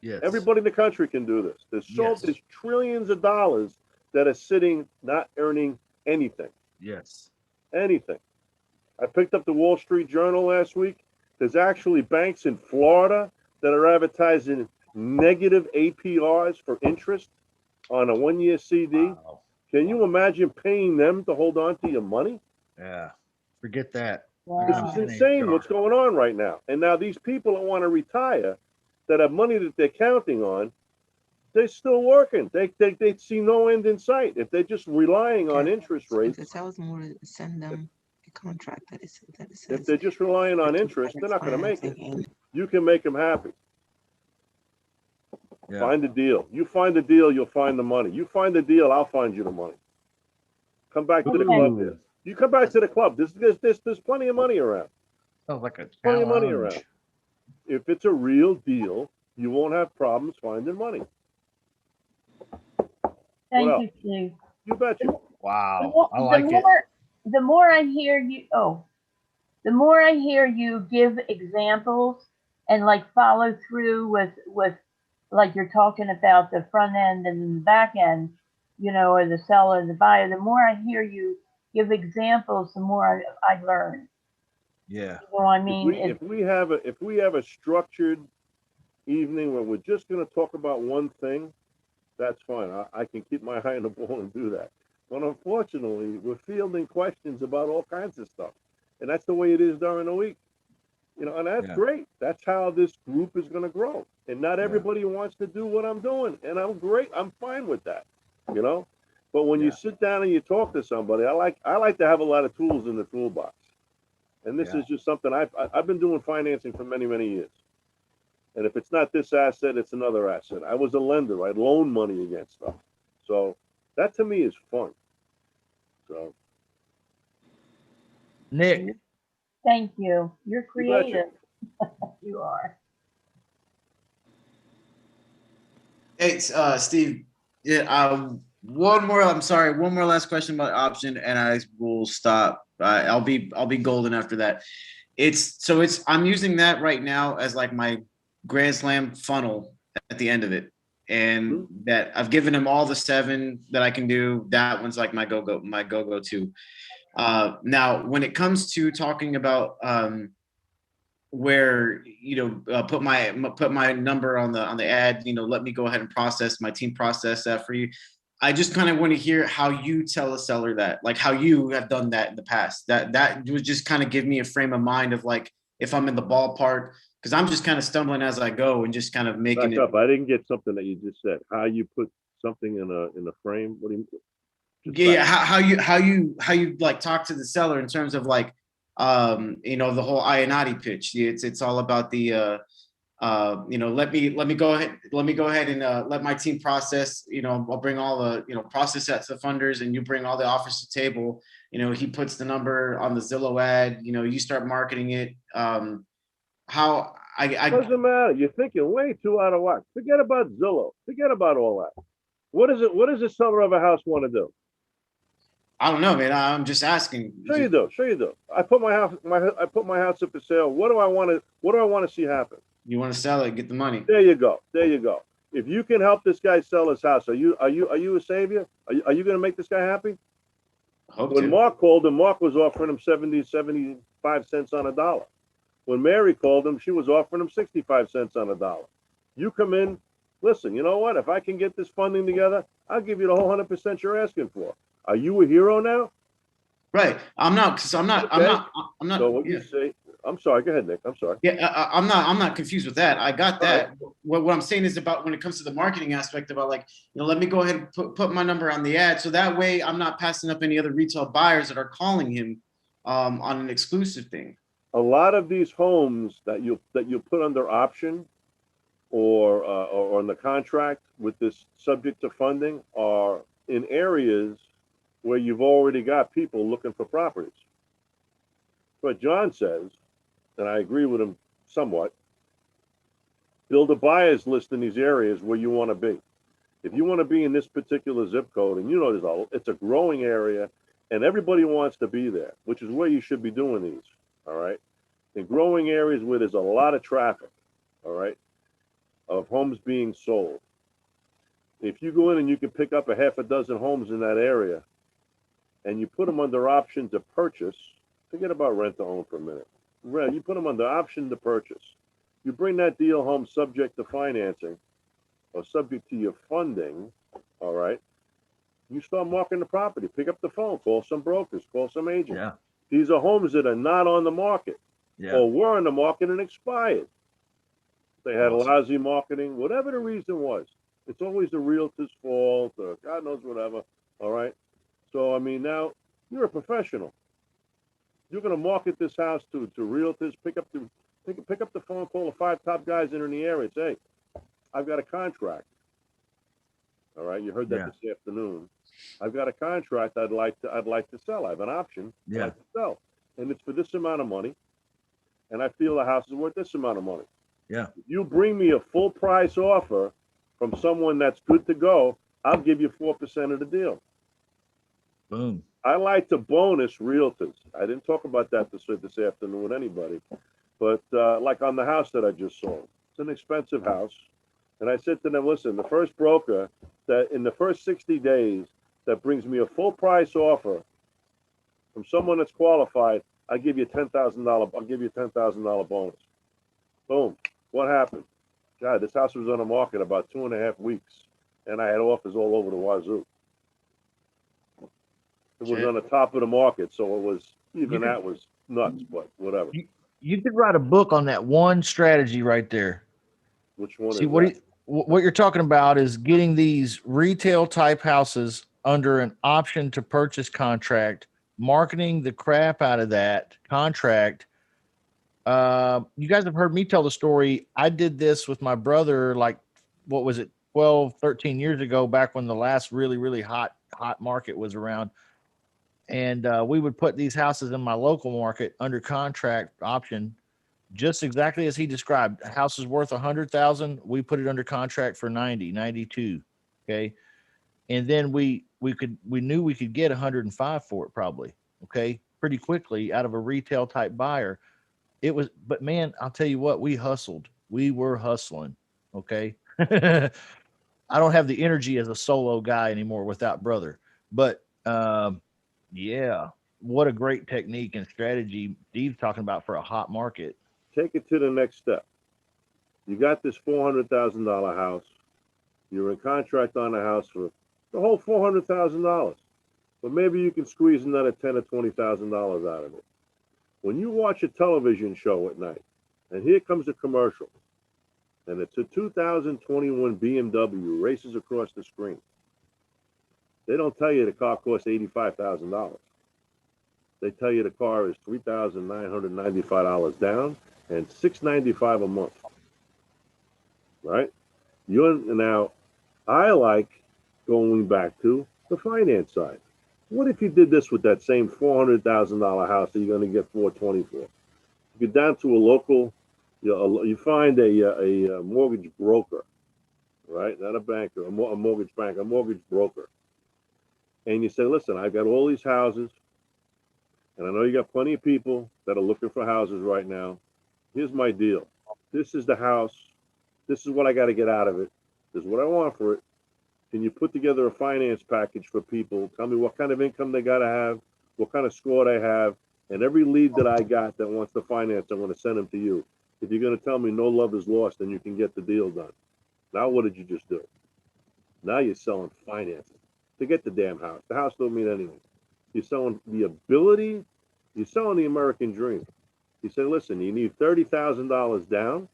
Yes. Everybody in the country can do this. There's trillions of dollars that are sitting, not earning anything. Yes. Anything. I picked up the Wall Street Journal last week. There's actually banks in Florida that are advertising negative APRs for interest on a 1-year CD. Wow. Can you imagine paying them to hold on to your money? Yeah. Forget that. This Wow. is insane what's going on right now. And now these people that want to retire, that have money that they're counting on, they're still working. They see no end in sight. If they're just relying on interest If rates, the sales more, send them a contract that if says. they're just relying on interest, they're not going to make it. You can make them happy. Yeah. Find a deal. You find the deal, you'll find the money. You find the deal, I'll find you the money. Come back to the Okay. club here. You come back to the club. There's plenty of money around. Sounds like a Plenty of money challenge. around. If it's a real deal, you won't have problems finding money. Thank What you, Steve. You betcha. Wow. I like it. The more I hear you, the more I hear you give examples and like follow through with like you're talking about the front end and the back end, or the seller and the buyer, the more I hear you give examples, the more I learn. Yeah. You know what I mean? If we have a structured evening where we're just going to talk about one thing, that's fine. I can keep my eye on the ball and do that. But unfortunately, we're fielding questions about all kinds of stuff, and that's the way it is during the week. And that's great. That's how this group is going to grow. And not everybody wants to do what I'm doing, and I'm great. I'm fine with that. But when you sit down and you talk to somebody, I like to have a lot of tools in the toolbox. And this is just something I've been doing financing for many, many years. And if it's not this asset, it's another asset. I was a lender. I loaned money against stuff. So that to me is fun. So Nick, Thank you. You're betcha. creative. You are. Hey, Steve. Yeah. One more last question about option, and I will stop. I'll be golden after that. I'm using that right now as like my Grand Slam funnel at the end of it, and that I've given him all the 7 that I can do. That one's like my go to. Now, when it comes to talking about where put my number on the ad, let me go ahead and process, my team process that for you. I just kind of want to hear how you tell a seller that, like how you have done that in the past. That would just kind of give me a frame of mind of like if I'm in the ballpark, because I'm just kind of stumbling as I go and just kind of making back up. I didn't get something that you just said. How you put something in a frame? What do you mean? Yeah, how you like talk to the seller in terms of like the whole Ionati pitch. It's all about the let me go ahead and let my team process. I'll bring all the process that to the funders, and you bring all the offers to the table. He puts the number on the Zillow ad. You start marketing it. How I doesn't matter. You're thinking way too out of whack. Forget about Zillow. Forget about all that. What does a seller of a house want to do? I don't know, man. I'm just asking. Sure you do. I put my house up for sale. What do I want to see happen? You want to sell it, get the money. There you go. If you can help this guy sell his house, are you a savior? Are you going to make this guy happy? When Mark called him, Mark was offering him 75 cents on a dollar. When Mary called him, she was offering him 65 cents on a dollar. You come in, listen, you know what? If I can get this funding together, I'll give you the whole 100% you're asking for. Are you a hero now? Right. I'm not. So what you say? I'm sorry. Go ahead, Nick. I'm sorry. Yeah, I'm not confused with that. I got that. Right. What I'm saying is about when it comes to the marketing aspect about like, let me go ahead and put my number on the ad. So that way I'm not passing up any other retail buyers that are calling him on an exclusive thing. A lot of these homes that you put under option or on the contract with this subject to funding are in areas where you've already got people looking for properties. But John says, and I agree with him somewhat, build a buyer's list in these areas where you want to be. If you want to be in this particular zip code, and it's a growing area, and everybody wants to be there, which is where you should be doing these, all right? In growing areas where there's a lot of traffic, all right, of homes being sold. If you go in and you can pick up a half a dozen homes in that area, and you put them under option to purchase, forget about rent to own for a minute. you put them under option to purchase. You bring that deal home subject to financing or subject to your funding, all right? You start marketing the property. Pick up the phone, call some brokers, call some agents. Yeah. These are homes that are not on the market Yeah. or were on the market and expired. They had Awesome. lousy marketing, whatever the reason was. It's always the realtor's fault or God knows whatever, all right? So, I mean, now you're a professional. You're going to market this house to realtors. Pick up the phone, call the 5 top guys that are in the area. Say, hey, I've got a contract. All right, you heard that Yeah. this afternoon. I've got a contract. I'd like to sell. I have an option. I'd Yeah. like to sell, and it's for this amount of money. And I feel the house is worth this amount of money. Yeah. If you bring me a full price offer from someone that's good to go, I'll give you 4% of the deal. Boom. I like to bonus realtors. I didn't talk about that this afternoon with anybody, but like on the house that I just sold, it's an expensive house. And I said to them, listen, the first broker that in the first 60 days that brings me a full price offer from someone that's qualified, I'll give you $10,000. I'll give you a $10,000 bonus. Boom. What happened? God, this house was on the market about 2.5 weeks, and I had offers all over the wazoo. It was Shit. on the top of the market, so it was even could- that was nuts, but whatever. You could write a book on that one strategy right there. Which one See is what that? what you're talking about is getting these retail type houses under an option to purchase contract, marketing the crap out of that contract. You guys have heard me tell the story. I did this with my brother, like, what was it, 12, 13 years ago, back when the last really, really hot market was around. And we would put these houses in my local market under contract option, just exactly as he described. A house is worth 100,000. We put it under contract for 90, 92. Okay. And then we knew we could get 105 for it probably. Okay. Pretty quickly out of a retail type buyer. It was, but man, I'll tell you what, we hustled. We were hustling. Okay. I don't have the energy as a solo guy anymore without brother, but, yeah, what a great technique and strategy Steve's talking about for a hot market. Take it to the next step. You got this $400,000 house. You're in contract on the house for the whole $400,000, but maybe you can squeeze another $10,000 or $20,000 out of it. When you watch a television show at night, and here comes a commercial, and it's a 2021 BMW races across the screen. They don't tell you the car costs $85,000. They tell you the car is $3,995 down and $695 a month. Right? Now, I like going back to the finance side. What if you did this with that same $400,000 house that you're going to get $420 for? You get down to a local, you find a mortgage broker, right? Not a banker, a mortgage banker, a mortgage broker. And you say, listen, I've got all these houses, and I know you got plenty of people that are looking for houses right now. Here's my deal. This is the house. This is what I got to get out of it. This is what I want for it. Can you put together a finance package for people? Tell me what kind of income they got to have, what kind of score they have, and every lead that I got that wants to finance, I'm going to send them to you. If you're going to tell me no love is lost, then you can get the deal done. Now, what did you just do? Now you're selling financing. Forget the damn house. The house don't mean anything. You're selling the ability. You're selling the American dream. You say, listen, you need $30,000 down.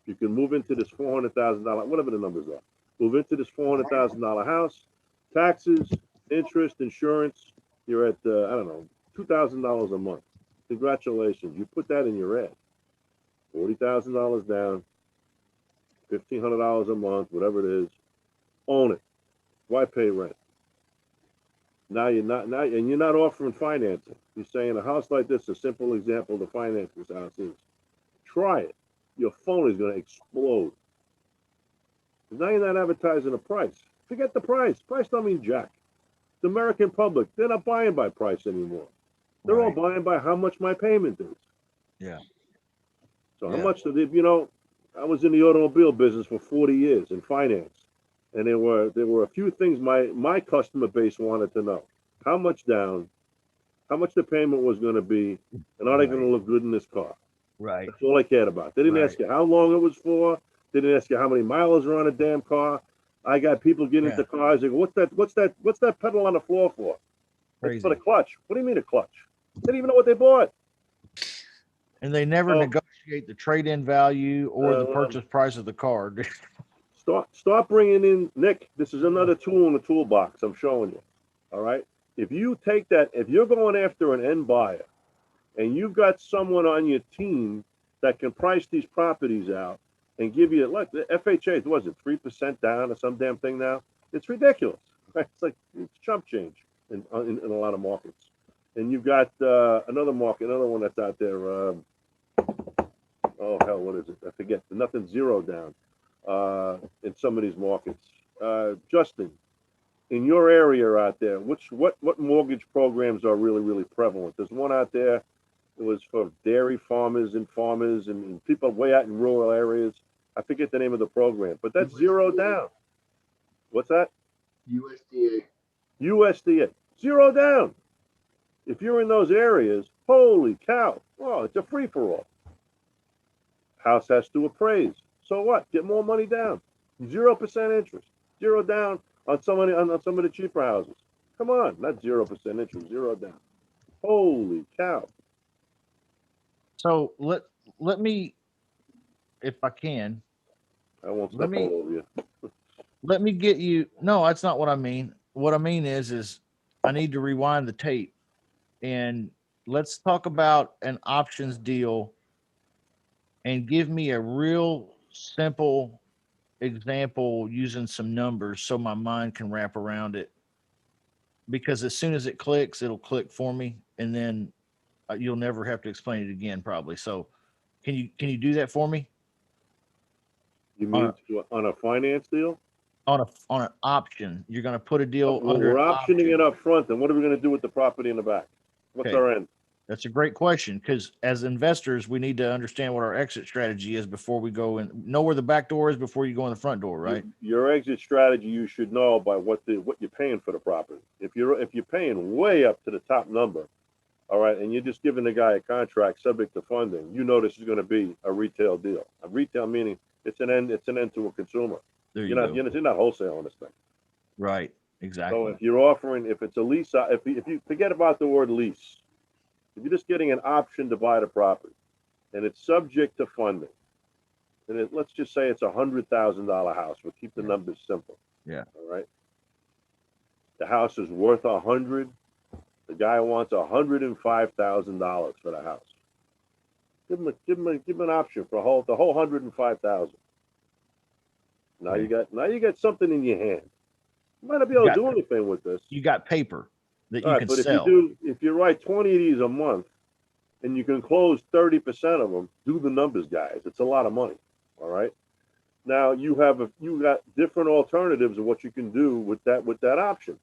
You can move into this $400,000, whatever the numbers are. Move into this $400,000 house. Taxes, interest, insurance. You're at, I don't know, $2,000 a month. Congratulations. You put that in your ad. $40,000 down, $1,500 a month, whatever it is. Own it. Why pay rent? Now you're not offering financing. You're saying a house like this, a simple example of the finance this house is. Try it. Your phone is going to explode. Now you're not advertising a price. Forget the price. Price don't mean jack. The American public, they're not buying by price anymore. They're all buying by how much my payment is. Yeah. So how much did they, I was in the automobile business for 40 years in finance. And there were a few things my customer base wanted to know. How much down, how much the payment was going to be, and are they going to look good in this car? Right. That's all I cared about. They didn't Right. ask you how long it was for. They didn't ask you how many miles are on a damn car. I got people getting Yeah. into cars. They go, what's that pedal on the floor for? It's for the Crazy. clutch. What do you mean a clutch? They didn't even know what they bought. And they never Oh. negotiate the trade-in value or the Um, purchase price of the car. Start bringing in, Nick. This is another tool in the toolbox I'm showing you. All right. If you take that, if you're going after an end buyer, and you've got someone on your team that can price these properties out and give you, look, the FHA, was it 3% down or some damn thing now? It's ridiculous. Right? It's like it's chump change in a lot of markets. And you've got another market, another one that's out there. Oh hell, what is it? I forget. Nothing zero down in some of these markets. Justin, in your area out there, what mortgage programs are really prevalent? There's one out there. It was for dairy farmers and people way out in rural areas. I forget the name of the program, but that's zero down. What's that? USDA. USDA. Zero down. If you're in those areas, holy cow. Oh, it's a free for all. House has to appraise. So what? Get more money down. 0% interest. Zero down on some of the cheaper houses. Come on, not 0% interest, zero down. Holy cow. So let me, if I can, I won't Let step me- all over you. let me get you. No, that's not what I mean. What I mean is I need to rewind the tape and let's talk about an options deal and give me a real simple example using some numbers so my mind can wrap around it. Because as soon as it clicks, it'll click for me, and then you'll never have to explain it again, probably. So, can you do that for me You mean on a finance deal? on an option? You're going to put a deal Well, under we're an optioning option. it up front, then what are we gonna do with the property in the back? What's Okay. our end? That's a great question because as investors, we need to understand what our exit strategy is before we go and know where the back door is before you go in the front door, right? Your exit strategy, you should know by what you're paying for the property. If you're paying way up to the top number, all right, and you're just giving the guy a contract subject to funding, you know this is gonna be a retail deal. A retail meaning it's an end to a consumer. There You're you not go. you're not wholesaling this thing. Right. So Exactly. if you're offering, if it's a lease, if you forget about the word lease, if you're just getting an option to buy the property and it's subject to funding, and let's just say it's $100,000 house. We'll keep the numbers simple. Yeah. All right. The house is worth 100. The guy wants $105,000 for the house. Give him an option for the whole 105,000. Now Okay. you got something in your hand. You might not be able to do anything with this. You got paper that All you right, can but sell. if you write 20 of these a month and you can close 30% of them, do the numbers, guys. It's a lot of money. All right. Now you got different alternatives of what you can do with that option.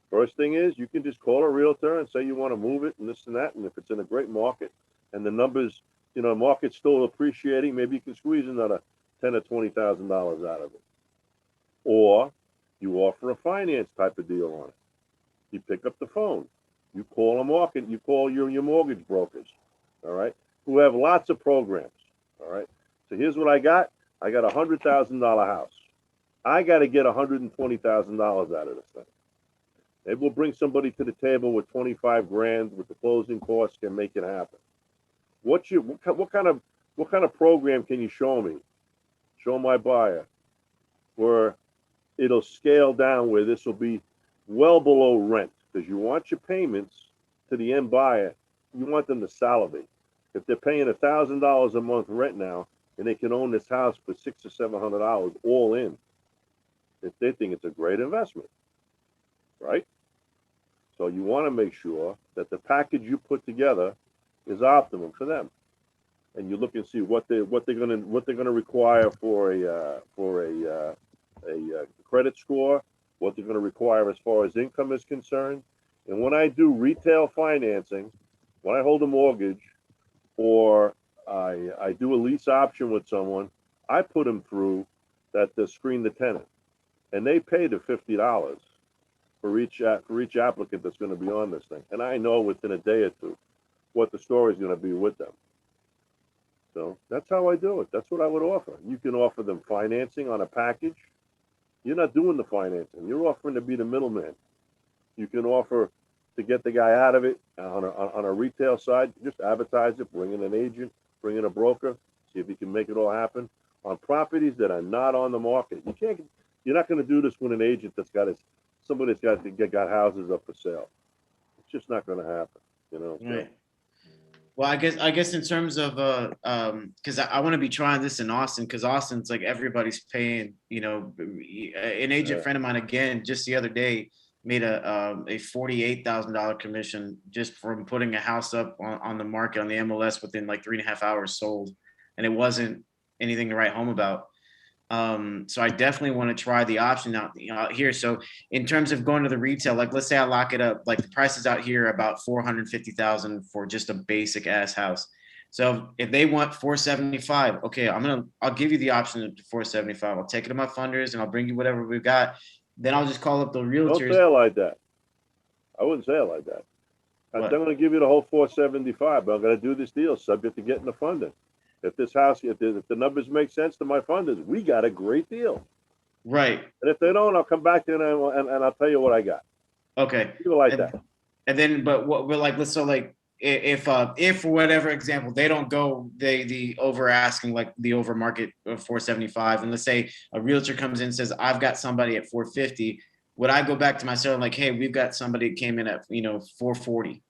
First thing is you can just call a realtor and say you want to move it and this and that. And if it's in a great market and the numbers, market's still appreciating, maybe you can squeeze another $10,000 or $20,000 out of it. Or you offer a finance type of deal on it. You pick up the phone. You call a market. You call your mortgage brokers, all right, who have lots of programs, all right. So here's what I got. I got $100,000 house. I got to get $120,000 out of this thing. Maybe we'll bring somebody to the table with 25 grand with the closing costs can make it happen. What kind of program can you show me? Show my buyer where it'll scale down where this will be well below rent because you want your payments to the end buyer. You want them to salivate. If they're paying $1,000 a month rent now and they can own this house for $600 or $700 all in, if they think it's a great investment, right? So you want to make sure that the package you put together is optimum for them, and you look and see what they're gonna require for a credit score, what they're going to require as far as income is concerned. And when I do retail financing, when I hold a mortgage or I do a lease option with someone, I put them through that to screen the tenant, and they pay the $50 for each applicant that's going to be on this thing. And I know within a day or two what the story is going to be with them. So that's how I do it. That's what I would offer. You can offer them financing on a package. You're not doing the financing. You're offering to be the middleman. You can offer to get the guy out of it on a retail side. Just advertise it, bring in an agent, bring in a broker, see if you can make it all happen. On properties that are not on the market, you're not going to do this with an agent that's got somebody that's got houses up for sale. It's just not going to happen, you know. Right. Well, I guess in terms of because I want to be trying this in Austin, because Austin's like everybody's paying. You know, an agent friend of mine again just the other day made a $48,000 commission just from putting a house up on the market on the MLS within like 3.5 hours sold, and it wasn't anything to write home about. So I definitely want to try the option out here. So in terms of going to the retail, like let's say I lock it up, like the prices out here are about 450,000 for just a basic ass house. So if they want 475, okay, I'll give you the option of 475. I'll take it to my funders and I'll bring you whatever we've got. Then I'll just call up the realtors. Don't say it like that. I wouldn't say it like that. I'm going to give you the whole 475, but I'm going to do this deal subject to getting the funding. If this house, if the numbers make sense to my funders, we got a great deal. Right. And if they don't, I'll come back to you and I'll tell you what I got. Okay. People like that. And then, but what we're like, let's so like if for whatever example they don't go the over asking, like the over market of 475, and let's say a realtor comes in and says I've got somebody at 450, would I go back to my seller like, hey, we've got somebody that came in at 440,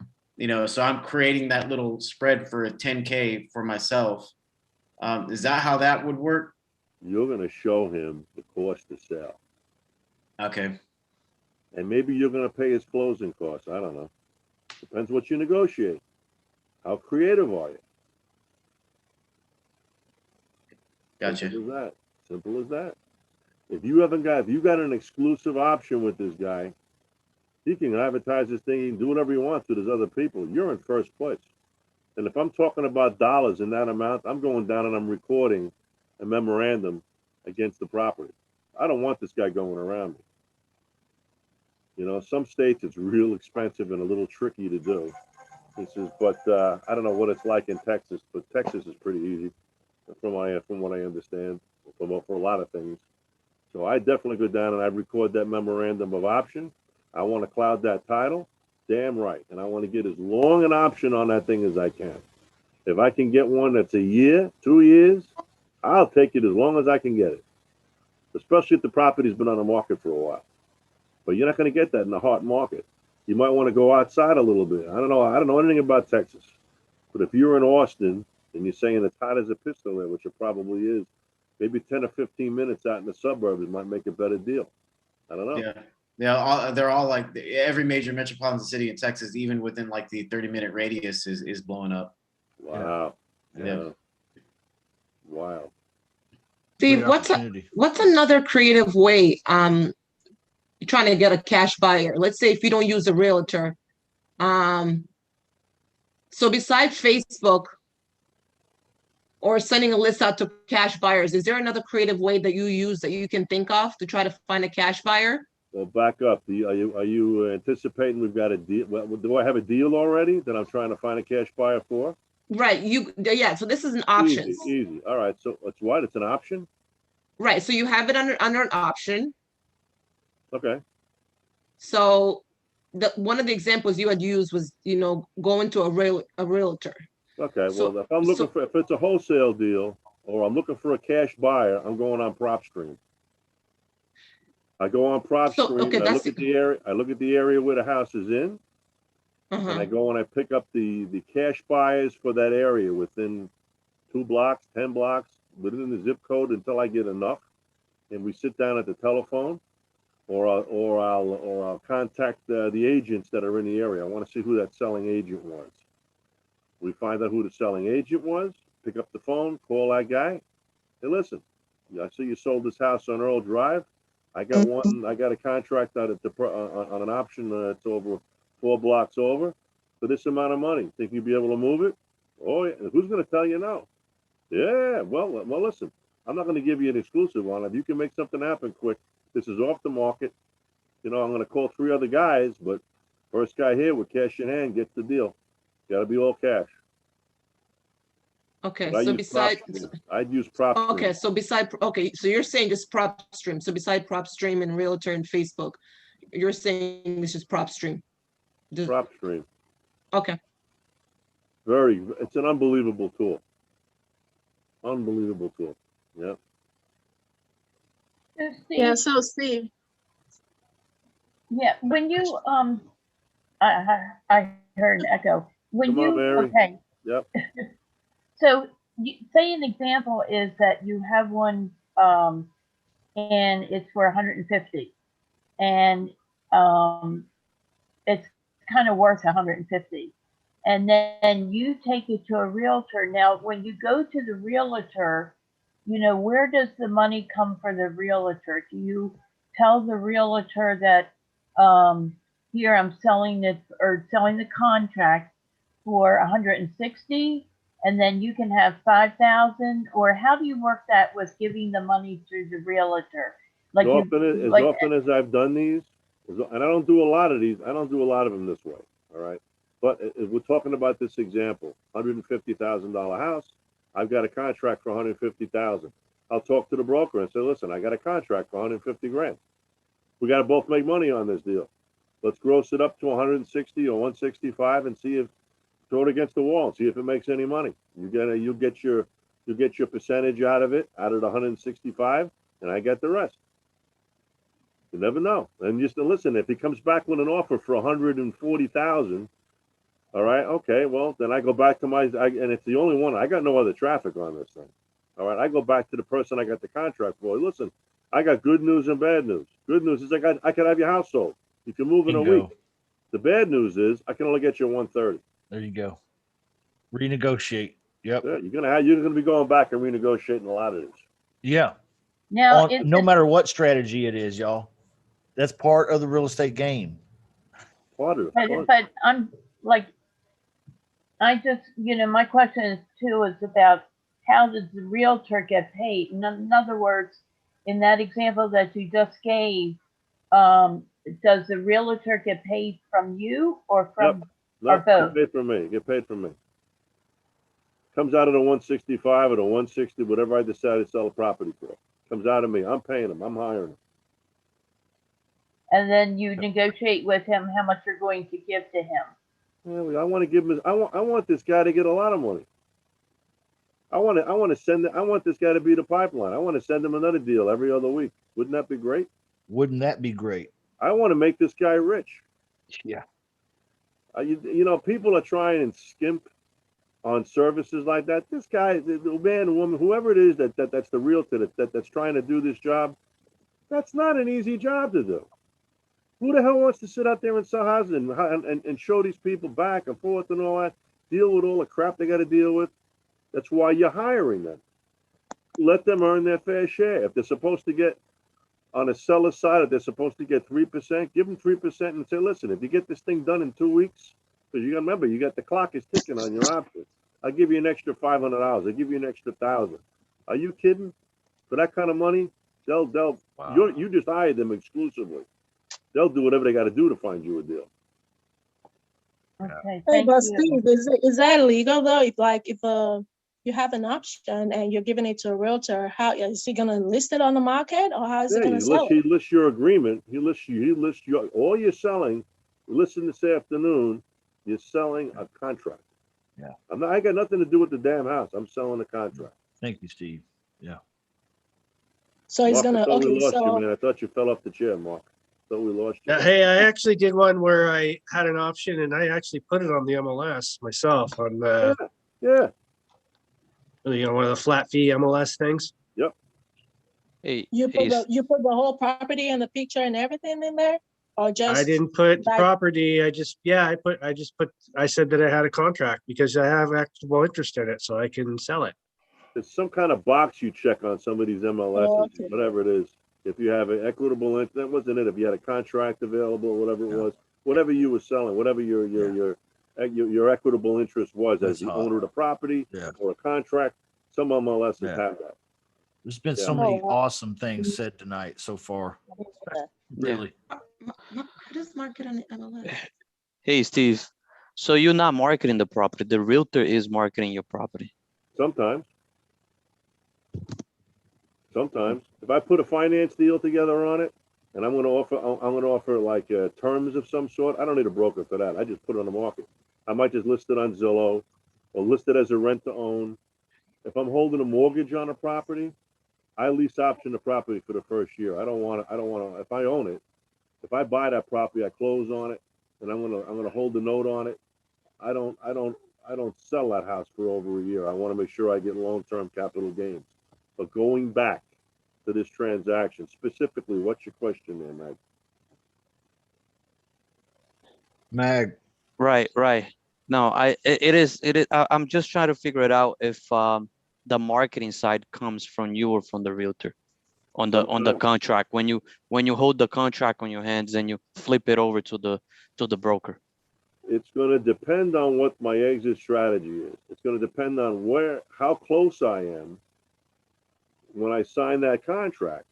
so I'm creating that little spread for a 10K for myself. Is that how that would work? You're going to show him the cost to sell. Okay. And maybe you're going to pay his closing costs. I don't know. Depends what you negotiate. How creative are you? Gotcha. Simple as that. Simple as that. If you got an exclusive option with this guy, he can advertise this thing, he can do whatever he wants to. There's other people. You're in first place. And if I'm talking about dollars in that amount, I'm going down and I'm recording a memorandum against the property. I don't want this guy going around me. Some states it's real expensive and a little tricky to do. But I don't know what it's like in Texas, but Texas is pretty easy from what I understand for a lot of things. So I definitely go down and I record that memorandum of option. I want to cloud that title. Damn right. And I want to get as long an option on that thing as I can. If I can get one that's a year, 2 years, I'll take it as long as I can get it. Especially if the property's been on the market for a while. But you're not going to get that in the hot market. You might want to go outside a little bit. I don't know anything about Texas. But if you're in Austin and you're saying it's hot as a pistol there, which it probably is, maybe 10 or 15 minutes out in the suburbs might make a better deal. I don't know. Yeah. Yeah, they're all like every major metropolitan city in Texas, even within like the 30-minute radius, is blowing up. Wow. Yeah. Wow. Steve, what's another creative way you're trying to get a cash buyer? Let's say if you don't use a realtor. So besides Facebook or sending a list out to cash buyers, is there another creative way that you use that you can think of to try to find a cash buyer? Well, back up. Are you anticipating we've got a deal? Well, do I have a deal already that I'm trying to find a cash buyer for? Right. So this is an option. Easy. All right. So it's what? It's an option? Right. So you have it under an option. Okay. So one of the examples you had used was, going to a realtor. Okay. Well, if I'm looking if it's a wholesale deal or I'm looking for a cash buyer, I'm going on PropStream. I go on PropStream. Okay, I look at the area. I look at the area where the house is in, and I go and I pick up the cash buyers for that area within 2 blocks, 10 blocks, within the zip code until I get enough, and we sit down at the telephone, or I'll contact the agents that are in the area. I want to see who that selling agent was. We find out who the selling agent was. Pick up the phone, call that guy. Hey, listen, I see you sold this house on Earl Drive. I got one. I got a contract on an option that's over 4 blocks over for this amount of money. Think you'd be able to move it? Oh, yeah. Who's going to tell you no? Yeah. Well, listen. I'm not going to give you an exclusive on it. If you can make something happen quick, this is off the market. I'm going to call 3 other guys, but first guy here with cash in hand gets the deal. Got to be all cash. Okay, But I so use beside, PropStream. I'd use PropStream. okay, so beside, okay, so you're saying just PropStream. So beside PropStream and Realtor and Facebook, you're saying it's just PropStream. Just- PropStream. Okay, It's an unbelievable tool. Unbelievable tool. Yeah. So Yeah, Steve, so Steve, yeah, when you, I heard an echo. When Come on, you, Mary. okay, Yep. so you, say an example is that you have one, and it's for 150, and it's kind of worth 150, and then you take it to a realtor. Now, when you go to the realtor, you know, where does the money come for the realtor? Do you tell the realtor that, here I'm selling it or selling the contract for 160, and then you can have 5,000, or how do you work that with giving the money to the realtor? Like As you, as like, often as I've done these, and I don't do a lot of these, I don't do a lot of them this way. All right. But if we're talking about this example, $150,000 house, I've got a contract for 150,000. I'll talk to the broker and say, listen, I got a contract for 150 grand. We got to both make money on this deal. Let's gross it up to 160 or 165 and see if, throw it against the wall and see if it makes any money. You'll get your percentage out of it, out of the 165, and I get the rest. You never know. And just to listen, if he comes back with an offer for 140,000, all right, okay, well, then I go back to and it's the only one. I got no other traffic on this thing. All right, I go back to the person I got the contract for. Listen, I got good news and bad news. Good news is I could have your house sold. You can move in a Bingo. week. The bad news is I can only get you 130. There you go. Renegotiate. Yep. Yeah, you're gonna be going back and renegotiating a lot of this. Yeah. now is No it, matter what strategy it is, y'all. That's part of the real estate game. Part of it. but I'm like, I just, you know, my question is too is about how does the realtor get paid? In other words, in that example that you just gave, does the realtor get paid from you or from, No, or both? get paid from me. Get paid from me. Comes out of the 165 or the 160, whatever I decide to sell a property for. Comes out of me. I'm paying him. I'm hiring him. And then you negotiate with him how much you're going to give to him. Yeah, I want to give him. I want this guy to get a lot of money. I want this guy to be the pipeline. I want to send him another deal every other week. Wouldn't that be great? Wouldn't that be great? I want to make this guy rich. Yeah. You know, people are trying and skimp on services like that. This guy, the man, the woman, whoever it is that's the realtor that's trying to do this job, that's not an easy job to do. Who the hell wants to sit out there and sell houses and show these people back and forth and all that, deal with all the crap they got to deal with? That's why you're hiring them. Let them earn their fair share. If they're supposed to get, on a seller's side, if they're supposed to get 3%, give them 3% and say, listen, if you get this thing done in 2 weeks, because you got to remember, you got the clock is ticking on your option. I'll give you an extra $500. I'll give you an extra 1,000. Are you kidding? For that kind of money, Wow. you just hired them exclusively. They'll do whatever they got to do to find you a deal. Okay, hey, thank but you. Steve, is that legal though? If you have an option and you're giving it to a realtor, how is he gonna list it on the market or how is he Yeah, gonna sell it? he lists your agreement. He lists all you're selling. Listen this afternoon. You're selling a contract. Yeah. I got nothing to do with the damn house. I'm selling a contract. Thank you, Steve. So he's Mark, I gonna, thought we okay, lost you, so, man. I thought you fell off the chair, Mark. I thought we lost you. Hey, I actually did one where I had an option and I actually put it on the MLS myself on the, Yeah. one of the flat fee MLS things. Hey, you hey, put the whole property and the picture and everything in there? Or just? I didn't put the like- property. I said that I had a contract because I have actual interest in it, so I can sell it. There's some kind of box you check on some of these MLSs, Oh, okay. whatever it is. If you have an equitable interest, that wasn't it. If you had a contract available, whatever it was, whatever you were selling, whatever your equitable interest was as That's the hot. owner of the property Yeah. or a contract, some MLSs Yeah. have that. There's been Yeah. so many Oh, wow. awesome things said tonight so far. Really. How does Mark get on the MLS? hey, Steve. So you're not marketing the property. The realtor is marketing your property. Sometimes. Sometimes. If I put a finance deal together on it, and I'm gonna offer like terms of some sort, I don't need a broker for that. I just put it on the market. I might just list it on Zillow or list it as a rent to own. If I'm holding a mortgage on a property, I lease option the property for the first year. I don't want to, if I own it, if I buy that property, I close on it, and I'm gonna hold the note on it. I don't sell that house for over a year. I want to make sure I get long-term capital gains. But going back to this transaction, specifically, what's your question there, Mag? Mag, Right. No, I'm just trying to figure it out if the marketing side comes from you or from the realtor on the contract. When you hold the contract on your hands and you flip it over to the broker. It's going to depend on what my exit strategy is. It's going to depend on how close I am when I sign that contract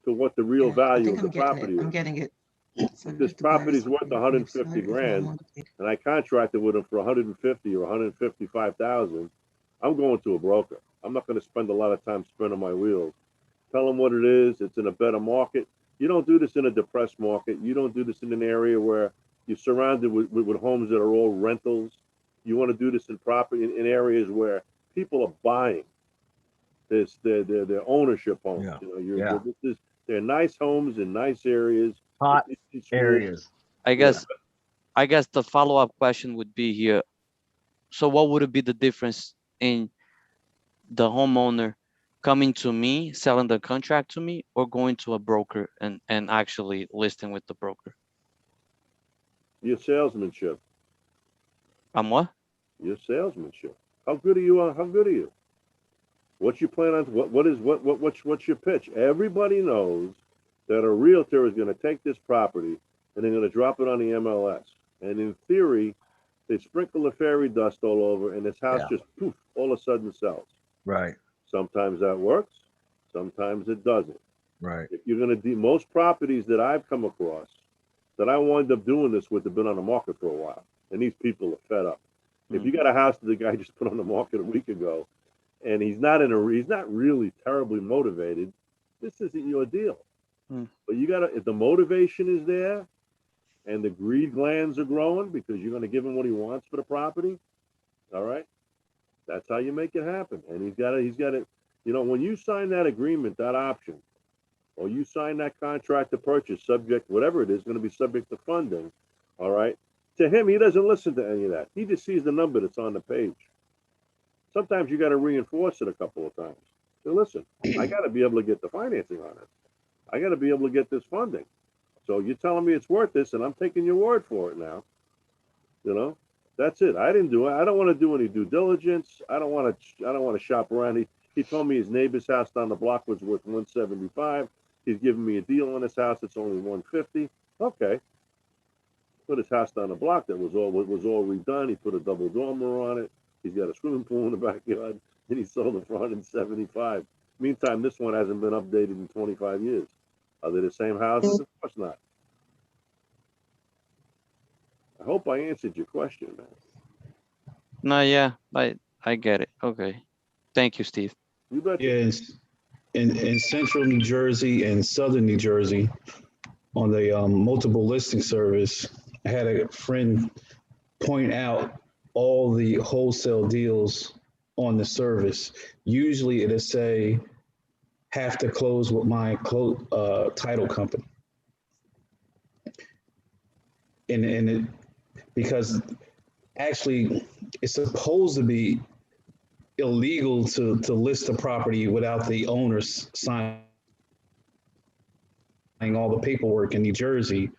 to what the real value of the property is. I'm getting it. If this property is worth 150 grand and I contracted with them for 150 or 155,000, I'm going to a broker. I'm not going to spend a lot of time spinning my wheels. Tell them what it is. It's in a better market. You don't do this in a depressed market. You don't do this in an area where you're surrounded with homes that are all rentals. You want to do this in in areas where people are buying their ownership homes. Yeah. You know, they're nice homes in nice areas. Hot It's areas. I guess the follow-up question would be here. So what would be the difference in the homeowner coming to me, selling the contract to me, or going to a broker and actually listing with the broker? Your salesmanship. What? Your salesmanship. How good are you? How good are you? What's your plan on what's your pitch? Everybody knows that a realtor is going to take this property and they're going to drop it on the MLS. And in theory, they sprinkle the fairy dust all over and this house just poof, all of a sudden sells. Right. Sometimes that works. Sometimes it doesn't. Right. If you're going to do most properties that I've come across that I wind up doing this with have been on the market for a while. And these people are fed up. If you got a house that the guy just put on the market a week ago and he's not really terribly motivated, this isn't your deal. But if the motivation is there and the greed glands are growing because you're going to give him what he wants for the property, all right, that's how you make it happen. And he's got it, you know, when you sign that agreement, that option, or you sign that contract to purchase subject, whatever it is, going to be subject to funding, all right, to him, he doesn't listen to any of that. He just sees the number that's on the page. Sometimes you got to reinforce it a couple of times. So listen, I got to be able to get the financing on it. I got to be able to get this funding. So you're telling me it's worth this, and I'm taking your word for it now. You know, that's it. I didn't do it. I don't want to do any due diligence. I don't want to shop around. He told me his neighbor's house down the block was worth 175. He's giving me a deal on his house. It's only 150. Okay. Put his house down the block that was all redone. He put a double dormer on it. He's got a swimming pool in the backyard, and he sold it for 175. Meantime, this one hasn't been updated in 25 years. Are they the same houses? Of course not. I hope I answered your question, man. No, yeah, I get it. Okay. Thank you, Steve. You bet. Yeah, in central New Jersey and southern New Jersey, on the multiple listing service, I had a friend point out all the wholesale deals on the service. Usually it'll say, have to close with my title company. And because actually it's supposed to be illegal to list a property without the owners signing all the paperwork in New Jersey.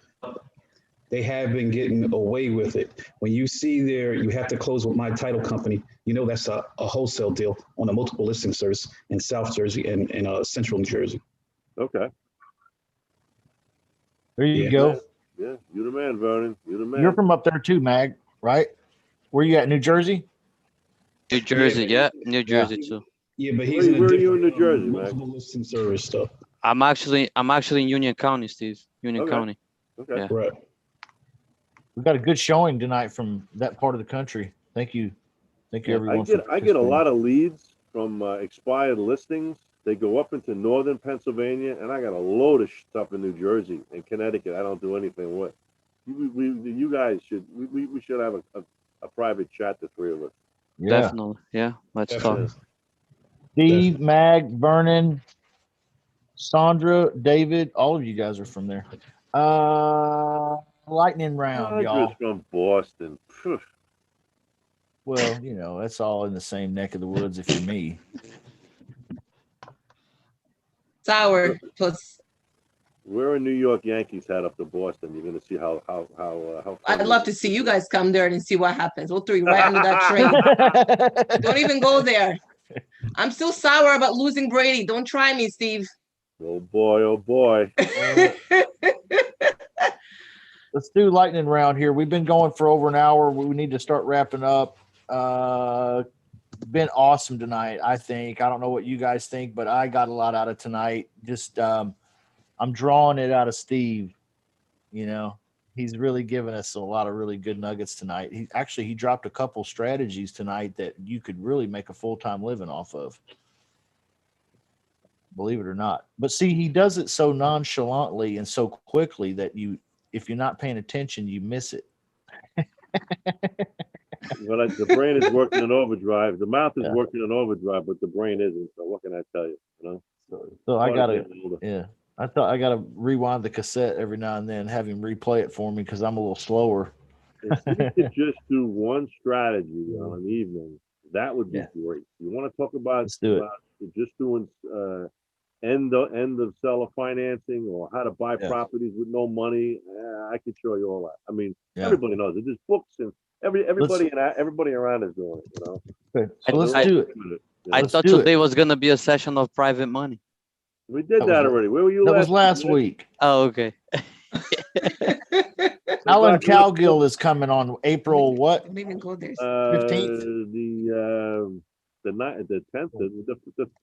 They have been getting away with it. When you see there, you have to close with my title company, you know that's a wholesale deal on a multiple listing service in South Jersey and central New Jersey. Okay. There you go. Yeah, you're the man, Vernon. You're the man. You're from up there too, Mag, right? Where you at, New Jersey? New Jersey, yeah, New Jersey too. Yeah, but he's where are you in New Jersey, man? multiple listing service stuff. I'm actually in Union County, Steve. Union County. Okay. Yeah. Right. We got a good showing tonight from that part of the country. Thank you. Thank you, Yeah, everyone. I get a lot of leads from expired listings. They go up into northern Pennsylvania, and I got a load of stuff in New Jersey and Connecticut. I don't do anything with. You guys should we should have a private chat, the three of us. Yeah. definitely. Yeah, let's Definitely. talk. Steve, Mag, Vernon, Sandra, David, all of you guys are from there. Lightning round, y'all. Sandra's from Boston. Phew. Well, you know, that's all in the same neck of the woods if you're me. Sour plus. We're a New York Yankees hat up to Boston. You're gonna see how I'd love to see you guys come there and see what happens. We'll throw you right under that train. Don't even go there. I'm still sour about losing Brady. Don't try me, Steve. Oh boy, oh boy. Let's do lightning round here. We've been going for over an hour. We need to start wrapping up. Been awesome tonight, I think. I don't know what you guys think, but I got a lot out of tonight. Just I'm drawing it out of Steve. You know, he's really given us a lot of really good nuggets tonight. He dropped a couple strategies tonight that you could really make a full-time living off of. Believe it or not. But see, he does it so nonchalantly and so quickly that if you're not paying attention, you miss it. Well, the brain is working in overdrive. The mouth is working in overdrive, but the brain isn't. So what can I tell you? You know. So I gotta rewind the cassette every now and then, have him replay it for me because I'm a little slower. If we could just do one strategy on an evening, that would be great. You want to talk about, Let's do it. Just doing end of seller financing or how to buy properties with no money? I could show you all that. I mean, everybody knows it. There's books and everybody around is doing it. You know. Okay. So let's do it. I thought today was gonna be a session of private money. We did that already. Where were you? That was last week. Oh, okay. Alan Cowgill is coming on April what? Don't even go there. 15th. The 10th,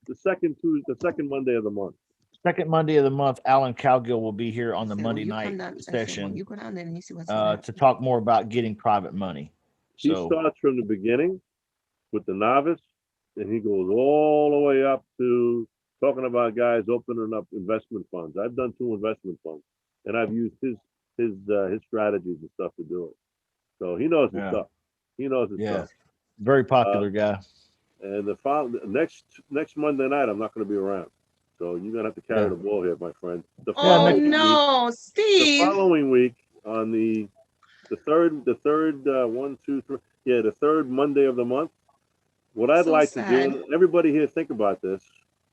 the second Monday of the month. Second Monday of the month, Alan Cowgill will be here on the I said, Monday when you come night down- I said, session when you go down there and you see what's to talk more about getting private money. He So starts from the beginning with the novice, and he goes all the way up to talking about guys opening up investment funds. I've done 2 investment funds, and I've used his strategies and stuff to do it. So he knows his stuff. He knows his stuff. very popular guy. And the next Monday night, I'm not going to be around. So you're going to have to carry the ball here, my friend. The Oh following no, week, Steve. the following week on the third the third Monday of the month. What I'd So like sad. to do, everybody here, think about this.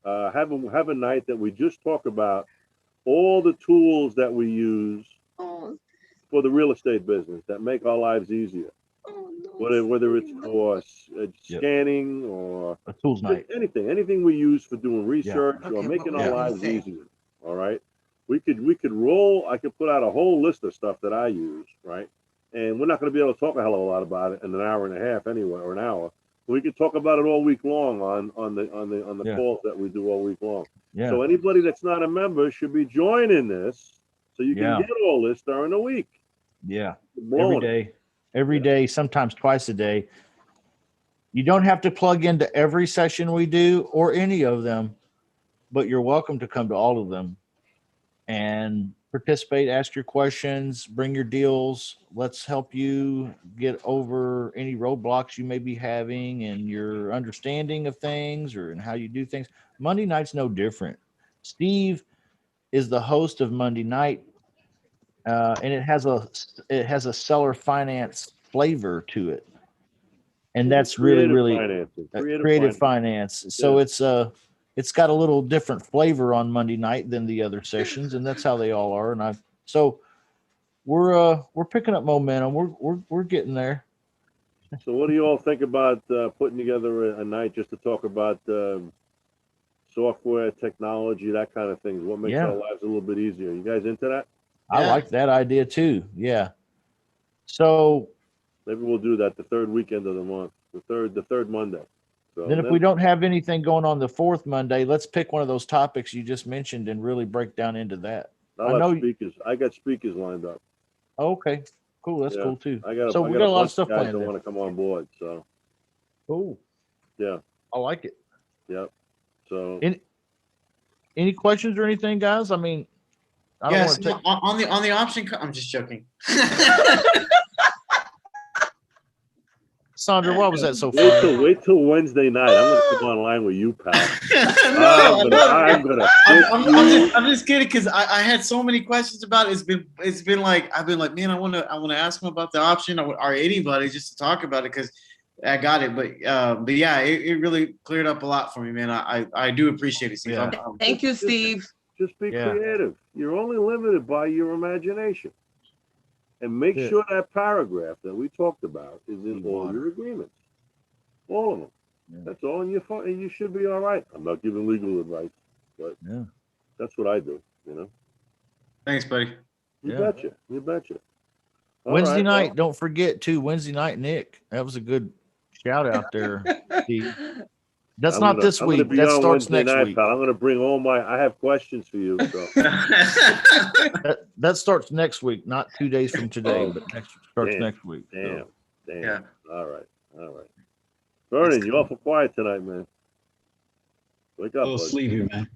Have a night that we just talk about all the tools that we use Oh, for the real estate business that make our lives easier. oh no. Whether it's for scanning or A tools night. anything we use for doing research or Okay, making what our were you gonna lives say? easier. All right. We could roll. I could put out a whole list of stuff that I use, right? And we're not going to be able to talk a hell of a lot about it in an hour and a half anyway, or an hour. We could talk about it all week long on the calls that we do all week long. Yeah. So anybody that's not a member should be joining this, so you can get all this during the week. Yeah. Blowing Every day, sometimes twice a day. You don't have to plug into every session we do or any of them, but you're welcome to come to all of them and participate, ask your questions, bring your deals. Let's help you get over any roadblocks you may be having and your understanding of things or in how you do things. Monday night's no different. Steve is the host of Monday night. And it has a seller finance flavor to it, and that's really financing. creative finance. So it's got a little different flavor on Monday night than the other sessions, and that's how they all are. And so we're picking up momentum. We're getting there. So what do you all think about putting together a night just to talk about software, technology, that kind of things? What makes our lives a little bit easier? You guys into that? I like that idea too. Yeah. So maybe we'll do that the third weekend of the month, the third Monday. So then if we don't have anything going on the fourth Monday, let's pick one of those topics you just mentioned and really break down into that. I got speakers lined up. Okay, cool. That's cool too. We got a lot of stuff guys planned that there. want to come on board. So Cool. Yeah, I like it. yep. So, Any questions or anything, guys? I mean, I don't Yes, want to take. on the option, I'm just joking. Sandra, why was that so wait funny? till Wednesday night. I'm gonna come online with you, pal. No, I'm gonna I'm just kidding because I had so many questions about it. It's been like I've been like, man, I want to ask him about the option or anybody just to talk about it because I got it. But yeah, it really cleared up a lot for me, man. I do appreciate it, Steve. Yeah. Thank you, Steve. Just be Yeah. creative. You're only limited by your imagination. And make Yeah. sure that paragraph that we talked about is in all your agreements. All of them. Yeah. That's all, and you should be all right. I'm not giving legal advice, but Yeah. that's what I do, you know? Thanks, buddy. You Yeah. betcha. You betcha. All Wednesday right, night, well, don't forget too. Wednesday night, Nick. That was a good shout out there, Steve. That's I'm not gonna- this I'm gonna week. be That on starts Wednesday next night, week. pal. I'm gonna bring all I have questions for you, so. That starts next week, not 2 days from today, Oh, but starts damn, next week. so. Damn. Yeah. All right. Vernon, you're awful quiet tonight, man. Wake A up, little bud. sleepy, man.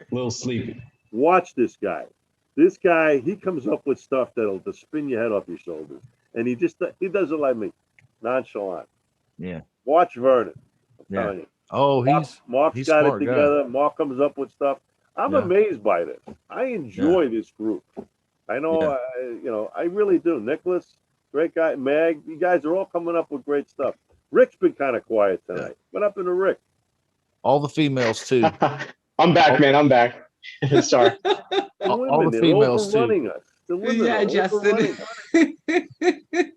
A little sleepy. Watch this guy. This guy, he comes up with stuff that'll just spin your head off your shoulders. And he does it like me. Nonchalant. Yeah. Watch Vernon. I'm Yeah. telling you. Oh, Mark's he's got it smart guy. together. Mark comes up with stuff. I'm Yeah. amazed by this. I enjoy this group. I know, Yeah. I really do. Nicholas, great guy. Mag, you guys are all coming up with great stuff. Rick's been kind of quiet tonight. What happened to Rick? all the females too. I'm back, man. I'm back. Sorry. The All women, the they're females, too. overrunning us. The women Yeah, are Justin. overrunning us.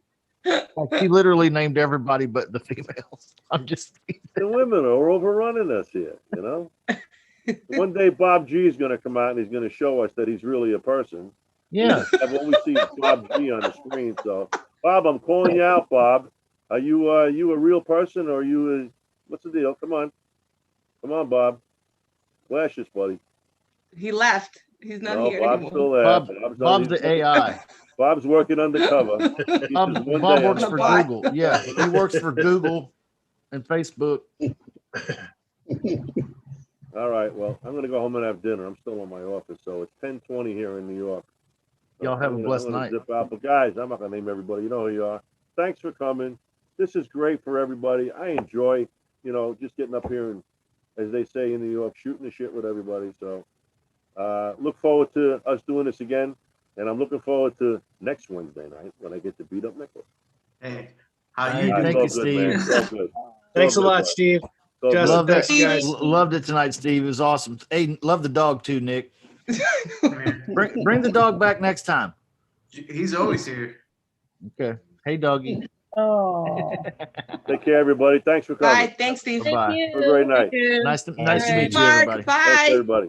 Like, he literally named everybody but the females. I'm just The women are overrunning us here, you know? One day Bob G is going to come out and he's going to show us that he's really a person. yeah. I've always seen Bob G on the screen. So, Bob, I'm calling you out, Bob. Are you a real person or are you what's the deal? Come on, Bob. Flash us, buddy. He left. He's not No, here Bob's anymore. still there. Bob's the AI. Bob's working undercover. He Bob says one Bob day works I'm- for bot. Google. Yeah, he works for Google and Facebook. All right. Well, I'm going to go home and have dinner. I'm still in my office, so it's 10:20 here in New York. Y'all have a blessed I'm gonna night. Zip out. But guys, I'm not going to name everybody. You know who you are. Thanks for coming. This is great for everybody. I enjoy, just getting up here and, as they say in New York, shooting the shit with everybody. So look forward to us doing this again. And I'm looking forward to next Wednesday night when I get to beat up Nicholas. Hey, how Hey, you All right, thank it's all you, good, man. Steve. It's all good. Thanks a It's all lot, good, Steve. bud. It's all Justin, good. thanks, guys. Loved it tonight, Steve. It was awesome. Hey, love the dog too, Nick. Bring the dog back next time. He's always here. Okay. Hey, doggy. Oh, Take care, everybody. Thanks for coming. Bye. Thanks, Steve. Bye. thank you. Have a great night. Thank you. Nice to All meet you, right. Mark, everybody. bye. Thanks, everybody.